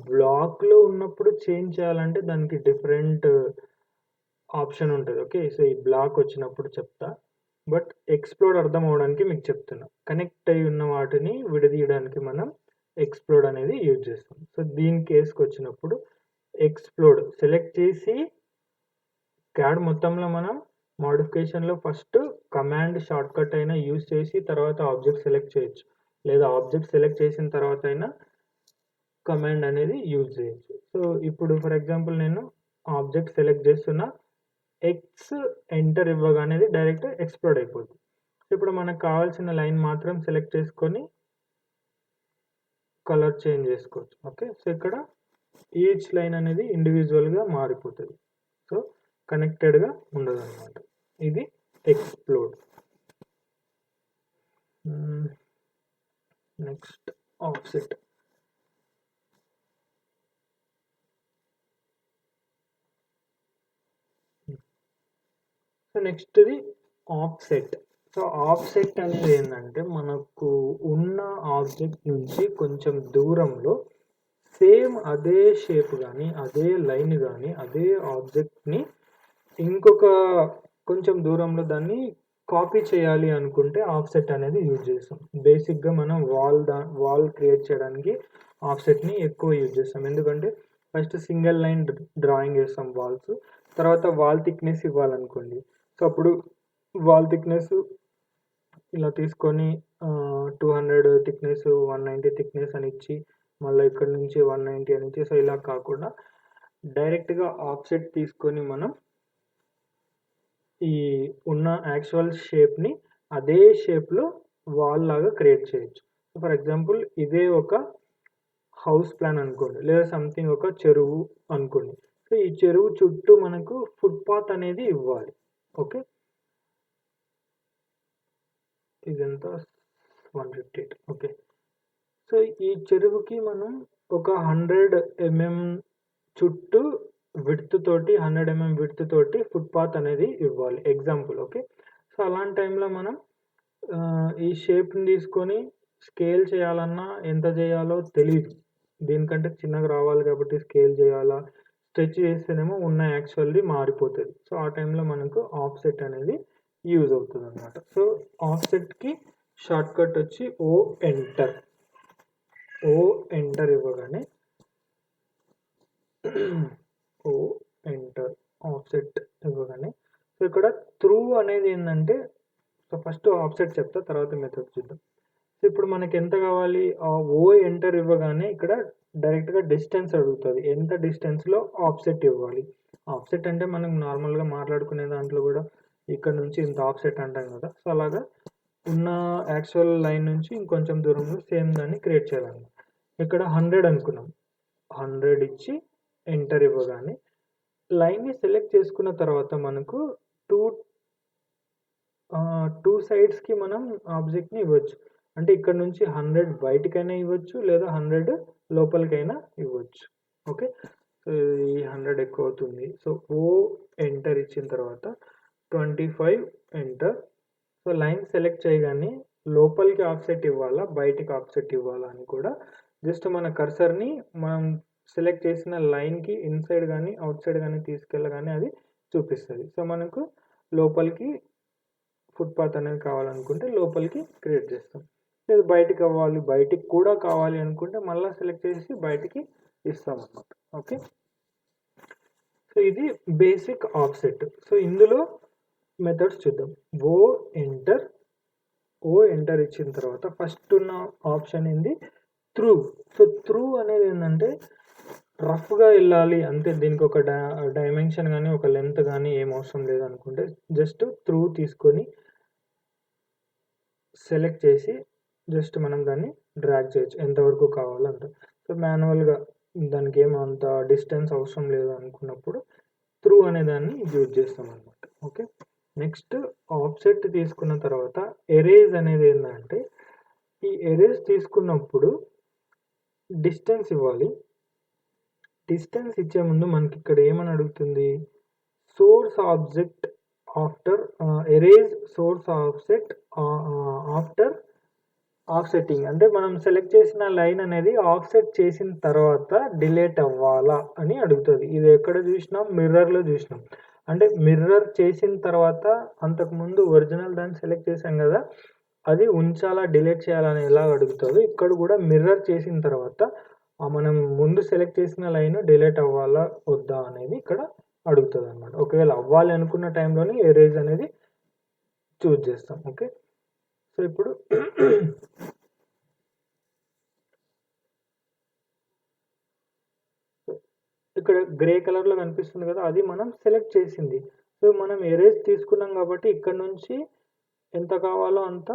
బ్లాక్‌లో ఉన్నప్పుడు చేంజ్ చేయాలంటే దానికి డిఫరెంట్ ఆప్షన్ ఉంటది. ఓకే. సో, ఈ బ్లాక్ వచ్చినప్పుడు చెప్తా. బట్ ఎక్స్‌ప్లోడ్ అర్థం అవ్వడానికి మీకు చెప్తున్నా. కనెక్ట్ అయ్యి ఉన్న వాటిని విడదీయడానికి మనం ఎక్స్‌ప్లోడ్ అనేది యూజ్ చేస్తాం. సో, దీని కేస్‌కొచ్చినప్పుడు ఎక్స్‌ప్లోడ్ సెలెక్ట్ చేసి CAD మొత్తంలో మనం మోడిఫికేషన్‌లో ఫస్ట్ కమాండ్ షార్ట్‌కట్ అయినా యూజ్ చేసి తర్వాత ఆబ్జెక్ట్ సెలెక్ట్ చేయొచ్చు. లేదా ఆబ్జెక్ట్ సెలెక్ట్ చేసిన తర్వాత అయినా కమాండ్ అనేది యూజ్ చేయొచ్చు. సో, ఇప్పుడు ఫర్ ఎగ్జాంపుల్ నేను ఆబ్జెక్ట్ సెలెక్ట్ చేస్తున్నా. ఎక్స్ ఎంటర్ ఇవ్వగానే అది డైరెక్ట్ ఎక్స్‌ప్లోడ్ అయిపోద్ది. ఇప్పుడు మనకు కావాల్సిన లైన్ మాత్రం సెలెక్ట్ చేసుకొని కలర్ చేంజ్ చేసుకోవచ్చు. ఓకే. సో, ఇక్కడ ఈచ్ లైన్ అనేది ఇండివిడ్యువల్‌గా మారిపోతది. సో, కనెక్టెడ్‌గా ఉండదనమాట. ఇది ఎక్స్‌ప్లోడ్. Next offset. సో, నెక్స్ట్‌ది ఆఫ్సెట్. సో, ఆఫ్సెట్ అనేది ఏందంటే మనకు ఉన్న ఆబ్జెక్ట్ నుంచి కొంచెం దూరంలో సేమ్ అదే షేప్ గాని, అదే లైన్ గాని, అదే ఆబ్జెక్ట్‌ని ఇంకొక కొంచెం దూరంలో దాన్ని కాపీ చేయాలి అనుకుంటే ఆఫ్సెట్ అనేది యూజ్ చేస్తాం. బేసిక్‌గా మనం వాల్ క్రియేట్ చేయడానికి ఆఫ్సెట్‌ని ఎక్కువ యూజ్ చేస్తాం. ఎందుకంటే ఫస్ట్ సింగిల్ లైన్ డ్రాయింగ్ చేస్తాం వాల్స్. తర్వాత వాల్ థిక్‌నెస్ ఇవ్వాలనుకోండి. సో, అప్పుడు వాల్ థిక్‌నెస్ ఇలా తీసుకొని 200 థిక్‌నెస్, 190 థిక్‌నెస్ అని ఇచ్చి మళ్ళా ఇక్కడి నుంచి 190 అని ఇచ్చి సో, ఇలా కాకుండా డైరెక్ట్‌గా ఆఫ్సెట్ తీసుకొని మనం ఈ ఉన్న యాక్చువల్ షేప్‌ని అదే షేప్‌లో వాల్ లాగా క్రియేట్ చేయొచ్చు. ఫర్ ఎగ్జాంపుల్ ఇదే ఒక హౌస్ ప్లాన్ అనుకోండి. లేదా సంథింగ్ ఒక చెరువు అనుకోండి. సో, ఈ చెరువు చుట్టూ మనకు ఫుట్‌పాత్ అనేది ఇవ్వాలి. ఓకే. ఇదెంత 158 ఓకే. సో, ఈ చెరువుకి మనం ఒక 100 ఎంఎం చుట్టూ విడ్త్ తోటి 100 ఎంఎం విడ్త్ తోటి ఫుట్‌పాత్ అనేది ఇవ్వాలి. Example okay. సో, అలాంటి టైంలో మనం ఈ షేప్‌ని తీసుకొని స్కేల్ చేయాలన్నా ఎంత చేయాలో తెలీదు. దీనికంటే చిన్నగా రావాలి కాబట్టి స్కేల్ చేయాలా? స్ట్రెచ్ చేస్తేనేమో ఉన్న యాక్చువల్‌ది మారిపోతది. సో, ఆ టైంలో మనకు ఆఫ్సెట్ అనేది యూజ్ అవుతదనమాట. సో, ఆఫ్సెట్‌కి షార్ట్‌కట్ వచ్చి ఓ ఎంటర్. ఓ ఎంటర్ ఇవ్వగానే ఓ ఎంటర్ ఆఫ్సెట్ ఇవ్వగానే సో, ఇక్కడ త్రూ అనేది ఏందంటే సో, ఫస్ట్ ఆఫ్సెట్ చెప్తా. తర్వాత మెథడ్ చూద్దాం. సో, ఇప్పుడు మనకి ఎంత కావాలి? ఓ ఎంటర్ ఇవ్వగానే ఇక్కడ డైరెక్ట్‌గా డిస్టెన్స్ అడుగుతది. ఎంత డిస్టెన్స్‌లో ఆఫ్సెట్ ఇవ్వాలి. ఆఫ్సెట్ అంటే మనం నార్మల్‌గా మాట్లాడుకునే దాంట్లో కూడా ఇక్కడ నుంచి ఇంత ఆఫ్సెట్ అంటాం కదా! సో, అలాగా ఉన్న యాక్చువల్ లైన్ నుంచి ఇంకొంచెం దూరంలో సేమ్ దాన్ని క్రియేట్ చేయాలన్నమాట. ఇక్కడ 100 అనుకున్నాం. 100 ఇచ్చి ఎంటర్ ఇవ్వగానే లైన్‌ని సెలెక్ట్ చేసుకున్న తర్వాత మనకు 2 సైడ్స్‌కి మనం ఆబ్జెక్ట్‌ని ఇవ్వచ్చు. అంటే ఇక్కడ నుంచి 100 బయటికైనా ఇవ్వచ్చు. లేదా 100 లోపలికైనా ఇవ్వచ్చు. ఓకే. సో, ఈ 100 ఎక్కువ అవుతుంది. సో, ఓ ఎంటర్ ఇచ్చిన తర్వాత 25 ఎంటర్. సో, లైన్ సెలెక్ట్ చేయగానే లోపలికి ఆఫ్సెట్ ఇవ్వాలా? బయటికి ఆఫ్సెట్ ఇవ్వాలా? అని కూడా జస్ట్ మన కర్సర్‌ని మనం సెలెక్ట్ చేసిన లైన్‌కి ఇన్‌సైడ్ గాని, ఔట్‌సైడ్ గాని తీసుకెళ్ళగానే అది చూపిస్తది. సో, మనకు లోపలికి ఫుట్‌పాత్ అనేది కావాలనుకుంటే లోపలికి క్రియేట్ చేస్తాం. లేదు బయటికి కూడా కావాలి అనుకుంటే మళ్ళా సెలెక్ట్ చేసి బయటికి ఇస్తామన్నమాట. ఓకే. సో, ఇది బేసిక్ ఆఫ్సెట్. సో, ఇందులో మెథడ్స్ చూద్దాం. ఓ ఎంటర్ ఇచ్చిన తర్వాత ఫస్ట్ ఉన్న ఆప్షన్ ఏంది? త్రూ. సో, త్రూ అనేది ఏందంటే రఫ్గా వెళ్ళాలి అంతే, దీనికి ఒక డైమెన్షన్ కానీ ఒక లెంత్ కానీ ఏం అవసరం లేదనుకుంటే జస్ట్ త్రూ తీసుకొని సెలెక్ట్ చేసి జస్ట్ మనం దాన్ని డ్రాగ్ చేయొచ్చు ఎంతవరకు కావాలో అంత. సో మాన్యువల్గా దానికి ఏం అంత డిస్టెన్స్ అవసరం లేదు అనుకున్నప్పుడు త్రూ అనే దాన్ని యూజ్ చేస్తాం అనమాట. ఓకే, నెక్స్ట్ ఆఫ్సెట్ తీసుకున్న తర్వాత ఎరేజ్ అనేది ఏంటంటే ఈ ఎరేజ్ తీసుకున్నప్పుడు డిస్టెన్స్ ఇవ్వాలి. డిస్టెన్స్ ఇచ్చే ముందు మనకి ఇక్కడ ఏమని అడుగుతుంది, source object after erase source offset after offsetting. అంటే మనం సెలెక్ట్ చేసిన లైన్ అనేది ఆఫ్సెట్ చేసిన తర్వాత డిలీట్ అవ్వాలా అని అడుగుతుంది. ఇది ఎక్కడ చూసినాం, మిర్రర్లో చూసినాం. అంటే మిర్రర్ చేసిన తర్వాత అంతకుముందు ఒరిజినల్ దాన్ని సెలెక్ట్ చేసాం కదా, అది ఉంచాలా డిలీట్ చేయాలని ఎలా అడుగుతుందో ఇక్కడ కూడా మిర్రర్ చేసిన తర్వాత మనం ముందు సెలెక్ట్ చేసిన లైన్ డిలీట్ అవ్వాలా వద్దా అనేది ఇక్కడ అడుగుతుంది అనమాట. ఒకవేళ అవ్వాలి అనుకున్న టైంలోనే ఎరేజ్ అనేది చూజ్ చేస్తాం. ఓకే, సో ఇప్పుడు ఇక్కడ గ్రే కలర్లో కనిపిస్తుంది కదా, అది మనం సెలెక్ట్ చేసింది. సో మనం ఎరేజ్ తీసుకున్నాం కాబట్టి ఇక్కడ నుంచి ఎంత కావాలో అంత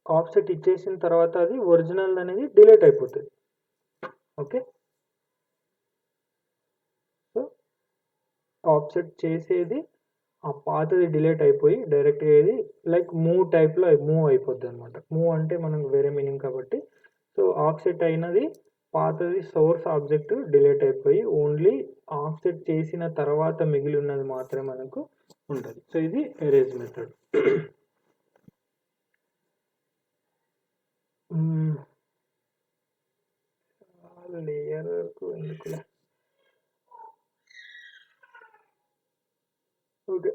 ఆఫ్సెట్ ఇచ్చేసిన తర్వాత అది ఒరిజినల్ అనేది డిలీట్ అయిపోతుంది. ఓకే, సో ఆఫ్సెట్ చేసేది ఆ పాతది డిలీట్ అయిపోయి డైరెక్ట్గా ఇది లైక్ మూవ్ టైప్లో మూవ్ అయిపోద్ది అనమాట. మూవ్ అంటే మనకు వేరే మీనింగ్ కాబట్టి, సో ఆఫ్సెట్ అయినది పాతది సోర్స్ ఆబ్జెక్ట్ డిలీట్ అయిపోయి ఓన్లీ ఆఫ్సెట్ చేసిన తర్వాత మిగిలి ఉన్నది మాత్రమే మనకు ఉంటుంది. సో ఇది ఎరేజ్ మెథడ్. లేయర్ వరకు ఎందుకులే. ఓకే,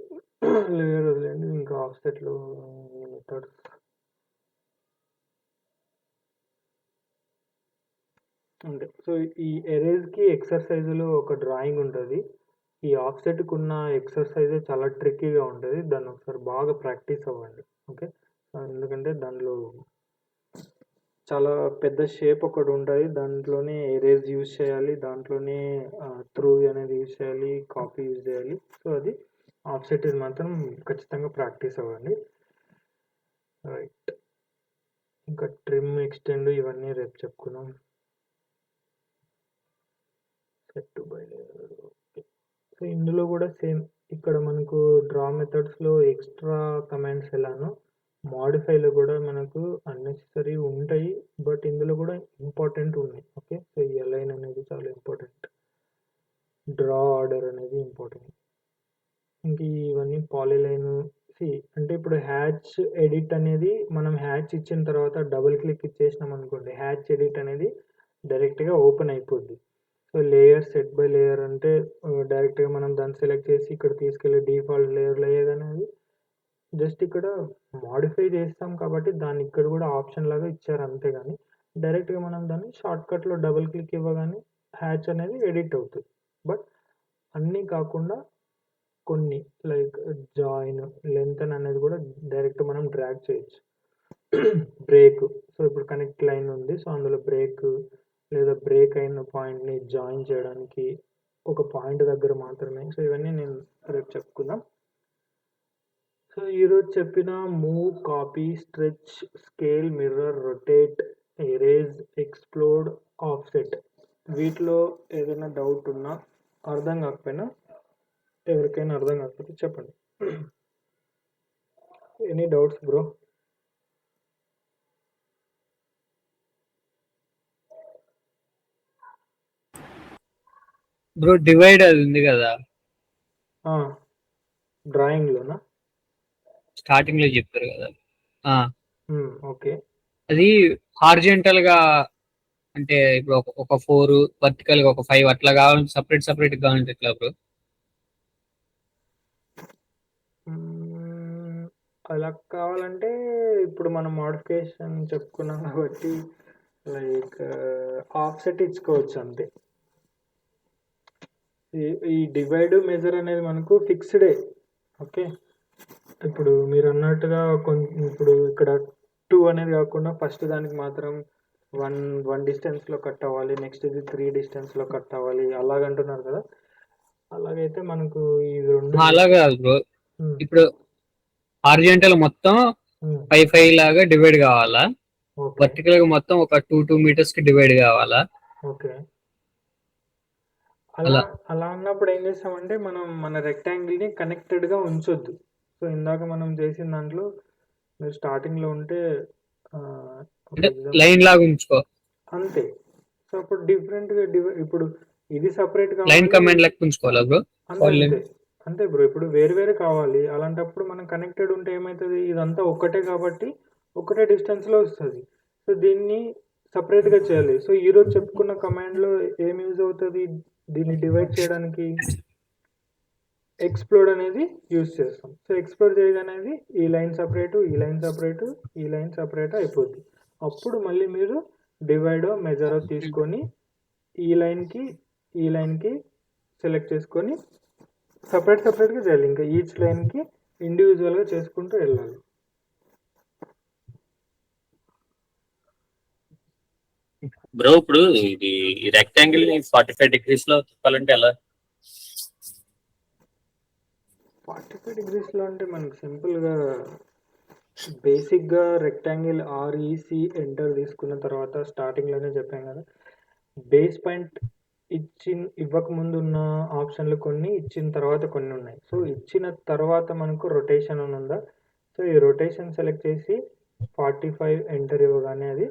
లేయర్ వదిలేండి, ఇంకా ఆఫ్సెట్లో మెథడ్స్. అంటే సో ఈ ఎరేజ్కి ఎక్సర్సైజులో ఒక డ్రాయింగ్ ఉంటుంది. ఈ ఆఫ్సెట్కి ఉన్న ఎక్సర్సైజ్ చాలా ట్రిక్కీగా ఉంటుంది, దాన్ని ఒకసారి బాగా ప్రాక్టీస్ అవ్వండి. ఓకే, ఎందుకంటే దానిలో చాలా పెద్ద షేప్ ఒకటి ఉంటుంది, దాంట్లోనే ఎరేజ్ యూజ్ చేయాలి, దాంట్లోనే త్రూ అనేది యూజ్ చేయాలి, కాపీ యూజ్ చేయాలి. సో అది ఆఫ్సెట్ ఇది మాత్రం ఖచ్చితంగా ప్రాక్టీస్ అవ్వండి. రైట్, ఇంకా ట్రిమ్ ఎక్స్టెండ్ ఇవన్నీ రేపు చెప్పుకున్నాం. Set by layer. సో ఇందులో కూడా సేమ్, ఇక్కడ మనకు డ్రా మెథడ్స్లో ఎక్స్ట్రా కమాండ్స్ ఎలానో మాడిఫైలో కూడా మనకు అన్నెసెసరీ ఉంటాయి, బట్ ఇందులో కూడా ఇంపార్టెంట్ ఉన్నాయి. ఓకే, సో ఈ అలైన్ అనేది చాలా ఇంపార్టెంట్, డ్రా ఆర్డర్ అనేది ఇంపార్టెంట్. ఇంక ఇవన్నీ పాలిలైన్ అంటే ఇప్పుడు హ్యాచ్ ఎడిట్ అనేది మనం హ్యాచ్ ఇచ్చిన తర్వాత డబుల్ క్లిక్ ఇచ్చేసినాం అనుకోండి, హ్యాచ్ ఎడిట్ అనేది డైరెక్ట్గా ఓపెన్ అయిపోద్ది. So layer set by layer అంటే డైరెక్ట్గా మనం దాన్ని సెలెక్ట్ చేసి ఇక్కడ తీసుకెళ్ళి డిఫాల్ట్ లేయర్లో ఏదనేది జస్ట్ ఇక్కడ మాడిఫై చేస్తాం కాబట్టి దాన్ని ఇక్కడ కూడా ఆప్షన్ లాగా ఇచ్చారు, అంతేగాని డైరెక్ట్గా మనం దాన్ని షార్ట్కట్లో డబుల్ క్లిక్ ఇవ్వగానే హ్యాచ్ అనేది ఎడిట్ అవుతుంది. బట్ అన్నీ కాకుండా కొన్ని లైక్ జాయిన్ లెంత్ అనేది కూడా డైరెక్ట్ మనం డ్రాగ్ చేయొచ్చు. బ్రేక్, సో ఇప్పుడు కనెక్ట్ లైన్ ఉంది, సో అందులో బ్రేక్ లేదా బ్రేక్ అయిన పాయింట్ని జాయిన్ చేయడానికి ఒక పాయింట్ దగ్గర మాత్రమే. సో ఇవన్నీ నేను రేపు చెప్పుకుందాం. సో ఈరోజు చెప్పిన move, copy, stretch, scale, mirror, rotate, erase, explode, offset, వీటిలో ఏదైనా డౌట్ ఉన్నా అర్థం కాకపోయినా ఎవరికైనా అర్థం కాకపోతే చెప్పండి. Any doubts bro? Bro divide అది ఉంది కదా డ్రాయింగ్లోనా? స్టార్టింగ్ లో చెప్పారు కదా. ఓకే, అది హార్జెంటల్ గా అంటే ఇప్పుడు ఒక 4 వర్టికల్ గా ఒక 5 అట్లా కావాలి, సపరేట్ సపరేట్ కావాలంటే ఎట్లా బ్రో? అలా కావాలంటే ఇప్పుడు మనం మోడిఫికేషన్ చెప్పుకున్నాం కాబట్టి లైక్ ఆఫ్సెట్ ఇచ్చుకోవచ్చు అంతే. ఈ డివైడ్ మెజర్ అనేది మనకు ఫిక్స్డే. ఓకే, ఇప్పుడు మీరు అన్నట్టుగా ఇప్పుడు ఇక్కడ 2 అనేది కాకుండా ఫస్ట్ దానికి మాత్రం వన్ డిస్టెన్స్లో కట్ అవ్వాలి, నెక్స్ట్ ఇది 3 డిస్టెన్స్లో కట్ అవ్వాలి అలాగంటున్నారు కదా. అలాగైతే మనకు ఈ రెండు అలా కాదు బ్రో, ఉమ్, ఇప్పుడు హార్జెంటల్ మొత్తం ఉమ్, 5 లాగా డివైడ్ కావాలా, ఓకే వర్టికల్ గా మొత్తం ఒక 2 మీటర్స్ కి డివైడ్ కావాలా? ఓకే. అలా అలా అలా అన్నప్పుడు ఏం చేస్తామంటే మనం మన రెక్టాంగిల్ని కనెక్టెడ్గా ఉంచొద్దు. సో ఇందాక మనం చేసిన దాంట్లో మీరు స్టార్టింగ్లో ఉంటే ఆ, ఒక అంటే ఎగ్జాంపుల్ లైన్ లాగా ఉంచుకో, అంతే. సో అప్పుడు డిఫరెంట్గా ఇప్పుడు ఇది సపరేట్ లైన్ కావాలి, కమాండ్ లెక్క ఉంచుకోవాలా బ్రో? అంతే అంతే అంతే బ్రో. ఇప్పుడు వేరు వేరు కావాలి, అలాంటప్పుడు మనం కనెక్టెడ్ ఉంటే ఏమవుతుంది, ఇదంతా ఒక్కటే కాబట్టి ఒకటే డిస్టెన్స్లో వస్తుంది. సో దీన్ని సపరేట్గా చేయాలి. సో ఈరోజు చెప్పుకున్న కమాండ్లో ఏం యూజ్ అవుతుంది, దీన్ని డివైడ్ చేయడానికి ఎక్స్ప్లోడ్ అనేది యూజ్ చేస్తాం. సో ఎక్స్ప్లోడ్ చేయగానే ఈ లైన్ సపరేటు, ఈ లైన్ సపరేటు, ఈ లైన్ సపరేట్ అయిపోద్ది. అప్పుడు మళ్ళీ మీరు డివైడో మెజరో తీసుకొని ఈ లైన్కి సెలెక్ట్ చేసుకొని సపరేట్గా చేయాలి. ఇంకా ఈచ్ లైన్కి ఇండివిజువల్గా చేసుకుంటూ వెళ్ళాలి. బ్రో ఇప్పుడు ఇది రెక్టాంగిల్ 45 degrees లో తిప్పాలంటే ఎలా? 45 degreesలో అంటే మనకు సింపుల్గా బేసిక్గా రెక్టాంగిల్ ఆర్ఈసి ఎంటర్ తీసుకున్న తర్వాత స్టార్టింగ్లోనే చెప్పాం కదా, బేస్ పాయింట్ ఇవ్వకముందు ఉన్న ఆప్షన్లు కొన్ని, ఇచ్చిన తర్వాత కొన్ని ఉన్నాయి. సో ఇచ్చిన తర్వాత మనకు రొటేషన్ అని ఉందా, సో ఈ రొటేషన్ సెలెక్ట్ చేసి 45 ఎంటర్ ఇవ్వగానే అది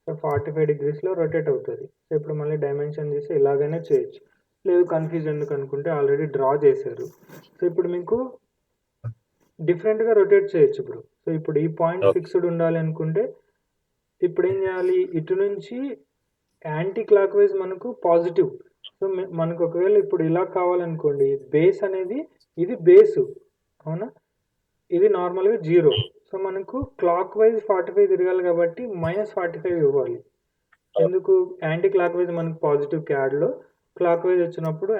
సో 45 degreesలో రొటేట్ అవుతుంది. సో ఇప్పుడు మళ్ళీ డైమెన్షన్ చేసి ఇలాగైనా చేయొచ్చు, లేదు కన్ఫ్యూజ్ ఎందుకు అనుకుంటే ఆల్రెడీ డ్రా చేశారు. సో ఇప్పుడు మీకు డిఫరెంట్గా రొటేట్ చేయొచ్చు ఇప్పుడు. సో ఇప్పుడు ఈ పాయింట్ ఫిక్స్డ్ ఉండాలి అనుకుంటే ఇప్పుడు ఏం చేయాలి, ఇటు నుంచి యాంటీ క్లాక్ వైజ్ మనకు పాజిటివ్. సో మనకు ఒకవేళ ఇప్పుడు ఇలా కావాలనుకోండి, బేస్ అనేది ఇది బేసు అవునా, ఇది నార్మల్గా 0. సో మనకు క్లాక్ వైజ్ 45 తిరగాలి కాబట్టి -45 ఇవ్వాలి. ఎందుకు, యాంటీ క్లాక్ వైజ్ మనకు పాజిటివ్ క్యాడ్లో, క్లాక్ వైజ్ వచ్చినప్పుడు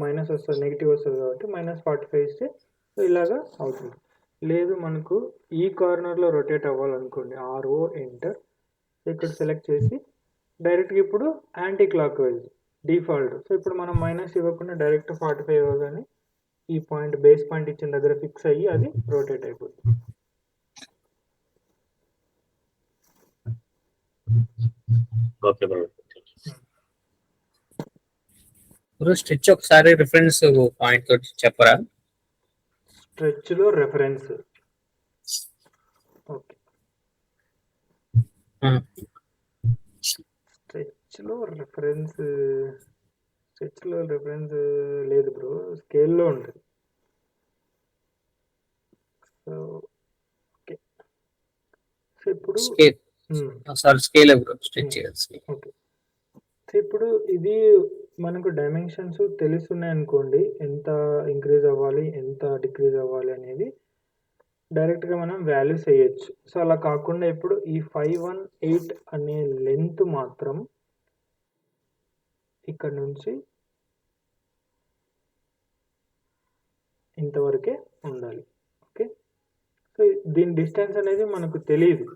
మైనస్ వస్తుంది, నెగిటివ్ వస్తుంది కాబట్టి -45 ఇస్తే సో ఇలాగా అవుతుంది. లేదు మనకు ఈ కార్నర్లో రొటేట్ అవ్వాలనుకోండి, ఆర్ఓ ఎంటర్, ఇక్కడ సెలెక్ట్ చేసి డైరెక్ట్గా ఇప్పుడు anti clock wise default. So ఇప్పుడు మనం మైనస్ ఇవ్వకుండా డైరెక్ట్ 45 ఇవ్వగానే ఈ పాయింట్ బేస్ పాయింట్ ఇచ్చిన దగ్గర ఫిక్స్ అయ్యి అది రొటేట్ అయిపోతుంది. Okay bro. బ్రో స్ట్రెచ్ ఒకసారి రిఫరెన్స్ పాయింట్ తోటి చెప్పరా? స్ట్రెచ్లో రెఫరెన్స్ ఓకే, స్ట్రెచ్లో రెఫరెన్స్ లేదు బ్రో, స్కేల్లో ఉంటుంది. సో ఓకే, సో ఇప్పుడు scale bro, stretch okay. So ఇప్పుడు ఇది మనకు డైమెన్షన్స్ తెలుస్తున్నాయి అనుకోండి, ఎంత ఇంక్రీజ్ అవ్వాలి ఎంత డిక్రీజ్ అవ్వాలి అనేది డైరెక్ట్గా మనం వాల్యూస్ వేయచ్చు. సో అలా కాకుండా ఇప్పుడు ఈ 518 అనే లెంత్ మాత్రం ఇక్కడ నుంచి ఇంతవరకే ఉండాలి. ఓకే, సో దీని డిస్టెన్స్ అనేది మనకు తెలియదు.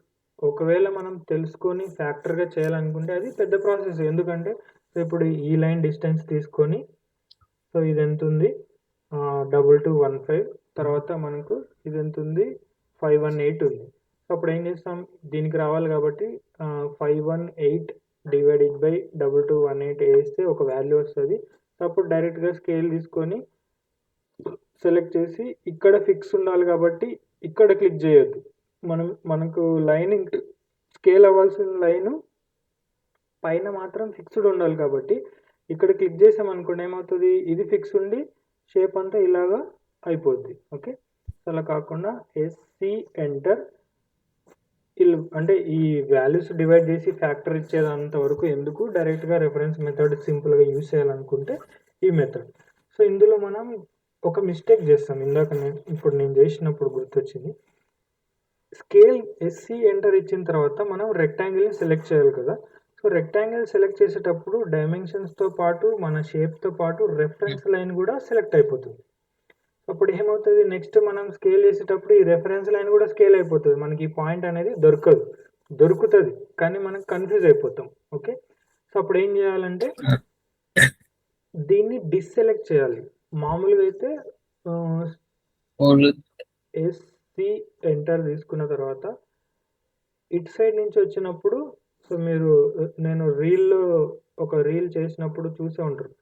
ఒకవేళ మనం తెలుసుకొని ఫ్యాక్టర్గా చేయాలనుకుంటే అది పెద్ద ప్రాసెస్. ఎందుకంటే సో ఇప్పుడు ఈ లైన్ డిస్టెన్స్ తీసుకొని సో ఇది ఎంత ఉంది 2215, తర్వాత మనకు ఇది ఎంత ఉంది 518 ఉంది. సో అప్పుడు ఏం చేస్తాం, దీనికి రావాలి కాబట్టి 518 డివైడెడ్ బై 2218 వేస్తే ఒక వాల్యూ వస్తుంది. సో అప్పుడు డైరెక్ట్గా స్కేల్ తీసుకొని సెలెక్ట్ చేసి ఇక్కడ ఫిక్స్ ఉండాలి కాబట్టి ఇక్కడ క్లిక్ చేయొద్దు. మనకు లైన్ స్కేల్ అవ్వాల్సిన లైన్ పైన మాత్రం ఫిక్స్డ్ ఉండాలి కాబట్టి ఇక్కడ క్లిక్ చేసామనుకోండి ఏమవుతుంది, ఇది ఫిక్స్ ఉండి షేప్ అంతా ఇలాగా అయిపోద్ది. ఓకే, అలా కాకుండా ఎస్సి ఎంటర్ అంటే ఈ వాల్యూస్ డివైడ్ చేసి ఫ్యాక్టర్ ఇచ్చేదంత వరకు ఎందుకు, డైరెక్ట్గా రెఫరెన్స్ మెథడ్ సింపుల్గా యూజ్ చేయాలనుకుంటే ఈ మెథడ్. సో ఇందులో మనం ఒక మిస్టేక్ చేస్తాం, ఇప్పుడు నేను చేసినప్పుడు గుర్తొచ్చింది. స్కేల్ ఎస్సి ఎంటర్ ఇచ్చిన తర్వాత మనం రెక్టాంగిల్ని సెలెక్ట్ చేయాలి కదా. సో రెక్టాంగిల్ సెలెక్ట్ చేసేటప్పుడు డైమెన్షన్స్తో పాటు మన షేప్తో పాటు రెఫరెన్స్ లైన్ కూడా సెలెక్ట్ అయిపోతుంది. అప్పుడు ఏమవుతుంది, నెక్స్ట్ మనం స్కేల్ చేసేటప్పుడు ఈ రెఫరెన్స్ లైన్ కూడా స్కేల్ అయిపోతుంది, మనకి ఈ పాయింట్ అనేది దొరకదు. దొరుకుతుంది, కానీ మనం కన్ఫ్యూజ్ అయిపోతాం. ఓకే, సో అప్పుడు ఏం చేయాలంటే దీన్ని డిస్సెలెక్ట్ చేయాలి. మామూలుగా అయితే ఎస్సి ఎంటర్ తీసుకున్న తర్వాత ఇటు సైడ్ నుంచి వచ్చినప్పుడు, సో మీరు నేను ఒక రీల్ చేసినప్పుడు చూసే ఉంటారు.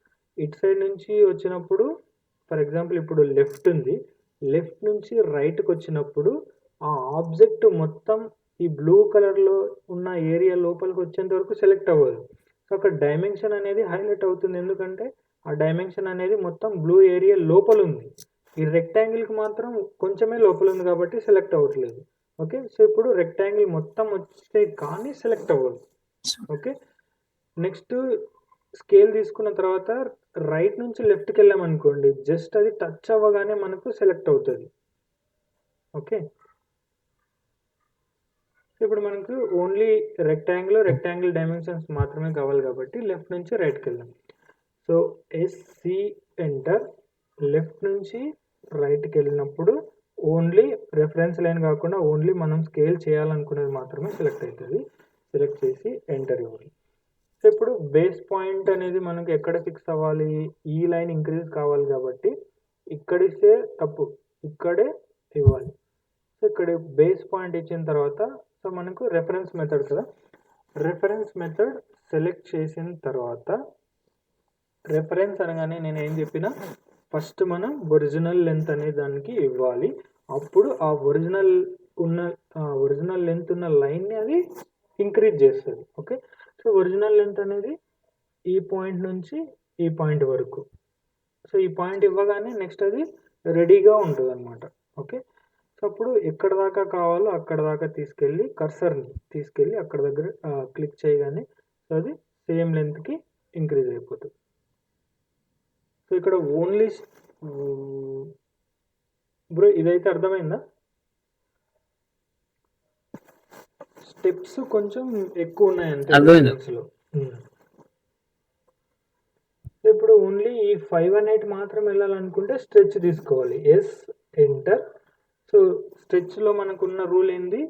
ఇటు సైడ్ నుంచి వచ్చినప్పుడు ఫర్ ఎగ్జాంపుల్ ఇప్పుడు లెఫ్ట్ ఉంది, లెఫ్ట్ నుంచి రైట్కి వచ్చినప్పుడు ఆ ఆబ్జెక్ట్ మొత్తం ఈ బ్లూ కలర్లో ఉన్న ఏరియా లోపలికి వచ్చేంత వరకు సెలెక్ట్ అవ్వదు. సో అక్కడ డైమెన్షన్ అనేది హైలైట్ అవుతుంది, ఎందుకంటే ఆ డైమెన్షన్ అనేది మొత్తం బ్లూ ఏరియా లోపల ఉంది. ఈ రెక్టాంగిల్కి మాత్రం కొంచెమే లోపల ఉంది కాబట్టి సెలెక్ట్ అవ్వట్లేదు. ఓకే, సో ఇప్పుడు రెక్టాంగిల్ మొత్తం వస్తే కానీ సెలెక్ట్ అవ్వదు. ఓకే, నెక్స్ట్ స్కేల్ తీసుకున్న తర్వాత రైట్ నుంచి లెఫ్ట్కి వెళ్ళామనుకోండి, జస్ట్ అది టచ్ అవ్వగానే మనకు సెలెక్ట్ అవుతుంది. ఓకే, ఇప్పుడు మనకు ఓన్లీ రెక్టాంగిల్ డైమెన్షన్స్ మాత్రమే కావాలి కాబట్టి లెఫ్ట్ నుంచి రైట్కి వెళ్దాం. సో ఎస్సి ఎంటర్, లెఫ్ట్ నుంచి రైట్కి వెళ్ళినప్పుడు ఓన్లీ రెఫరెన్స్ లైన్ కాకుండా ఓన్లీ మనం స్కేల్ చేయాలనుకునేది మాత్రమే సెలెక్ట్ అవుతుంది. సెలెక్ట్ చేసి ఎంటర్ ఇవ్వాలి. సో ఇప్పుడు బేస్ పాయింట్ అనేది మనకు ఎక్కడ ఫిక్స్ అవ్వాలి, ఈ లైన్ ఇంక్రీజ్ కావాలి కాబట్టి ఇక్కడిస్తే తప్పు, ఇక్కడే ఇవ్వాలి. సో ఇక్కడ బేస్ పాయింట్ ఇచ్చిన తర్వాత సో మనకు రెఫరెన్స్ మెథడ్ కదా, రెఫరెన్స్ మెథడ్ సెలెక్ట్ చేసిన తర్వాత రెఫరెన్స్ అనగానే నేను ఏం చెప్పినా ఫస్ట్ మనం ఒరిజినల్ లెంత్ అనే దానికి ఇవ్వాలి. అప్పుడు ఆ ఒరిజినల్ లెంత్ ఉన్న లైన్ని అది ఇంక్రీజ్ చేస్తుంది. ఓకే, సో ఒరిజినల్ లెంత్ అనేది ఈ పాయింట్ నుంచి ఈ పాయింట్ వరకు. సో ఈ పాయింట్ ఇవ్వగానే నెక్స్ట్ అది రెడీగా ఉంటుంది అనమాట. ఓకే, సో అప్పుడు ఎక్కడ దాకా కావాలో అక్కడ దాకా తీసుకెళ్ళి కర్సర్ని తీసుకెళ్ళి అక్కడ దగ్గర క్లిక్ చేయగానే సో అది సేమ్ లెంత్కి ఇంక్రీజ్ అయిపోతుంది. సో ఇక్కడ ఓన్లీ బ్రో ఇదైతే అర్థమైందా? స్టెప్స్ కొంచెం ఎక్కువ ఉన్నాయి అంతే లో. ఇప్పుడు ఓన్లీ ఈ 5 and 8 మాత్రం వెళ్ళాలనుకుంటే స్ట్రెచ్ తీసుకోవాలి. Yes enter. సో స్ట్రెచ్లో మనకున్న రూల్ ఏంది,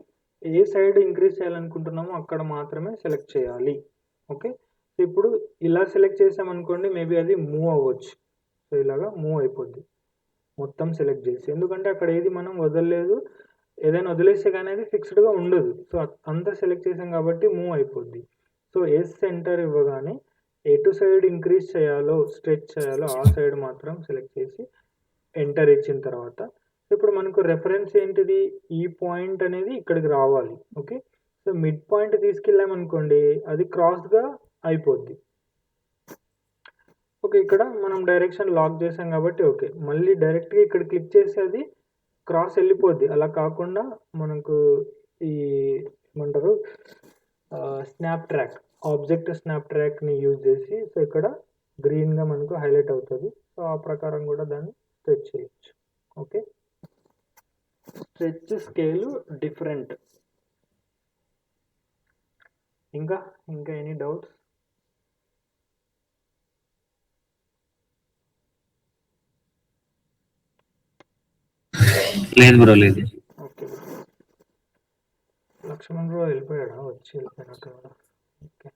ఏ సైడ్ ఇంక్రీజ్ చేయాలనుకుంటున్నామో అక్కడ మాత్రమే సెలెక్ట్ చేయాలి. ఓకే, సో ఇప్పుడు ఇలా సెలెక్ట్ చేసామనుకోండి మేబీ అది మూవ్ అవ్వచ్చు. సో ఇలాగా మూవ్ అయిపోద్ది మొత్తం సెలెక్ట్ చేసి, ఎందుకంటే అక్కడ ఏది మనం వదలలేదు, ఏదైనా వదిలేస్తే కానీ అది ఫిక్స్డ్గా ఉండదు. సో అంతా సెలెక్ట్ చేసాం కాబట్టి మూవ్ అయిపోద్ది. సో ఎస్ సెంటర్ ఇవ్వగానే ఎటు సైడ్ ఇంక్రీజ్ చేయాలో స్ట్రెచ్ చేయాలో ఆ సైడ్ మాత్రం సెలెక్ట్ చేసి ఎంటర్ ఇచ్చిన తర్వాత ఇప్పుడు మనకు రెఫరెన్స్ ఏంటిది, ఈ పాయింట్ అనేది ఇక్కడికి రావాలి. ఓకే, సో మిడ్ పాయింట్ తీసుకెళ్ళామనుకోండి అది క్రాస్గా అయిపోద్ది. ఓకే, ఇక్కడ మనం డైరెక్షన్ లాక్ చేసాం కాబట్టి ఓకే, మళ్ళీ డైరెక్ట్గా ఇక్కడ క్లిక్ చేసి అది క్రాస్ వెళ్ళిపోద్ది. అలా కాకుండా మనకు ఈ ఏమంటారు ఆబ్జెక్ట్ స్నాప్ ట్రాక్ని యూజ్ చేసి సో ఇక్కడ గ్రీన్గా మనకు హైలైట్ అవుతుంది. సో ఆ ప్రకారం కూడా దాన్ని స్ట్రెచ్ చేయొచ్చు. Okay, stretch scale different. ఇంకా ఎనీ డౌట్స్? లేదు బ్రో, లేదు. ఓకే, లక్ష్మణ్ బ్రో వెళ్ళిపోయాడా? వెళ్ళిపోయినట్టు. ఓకే.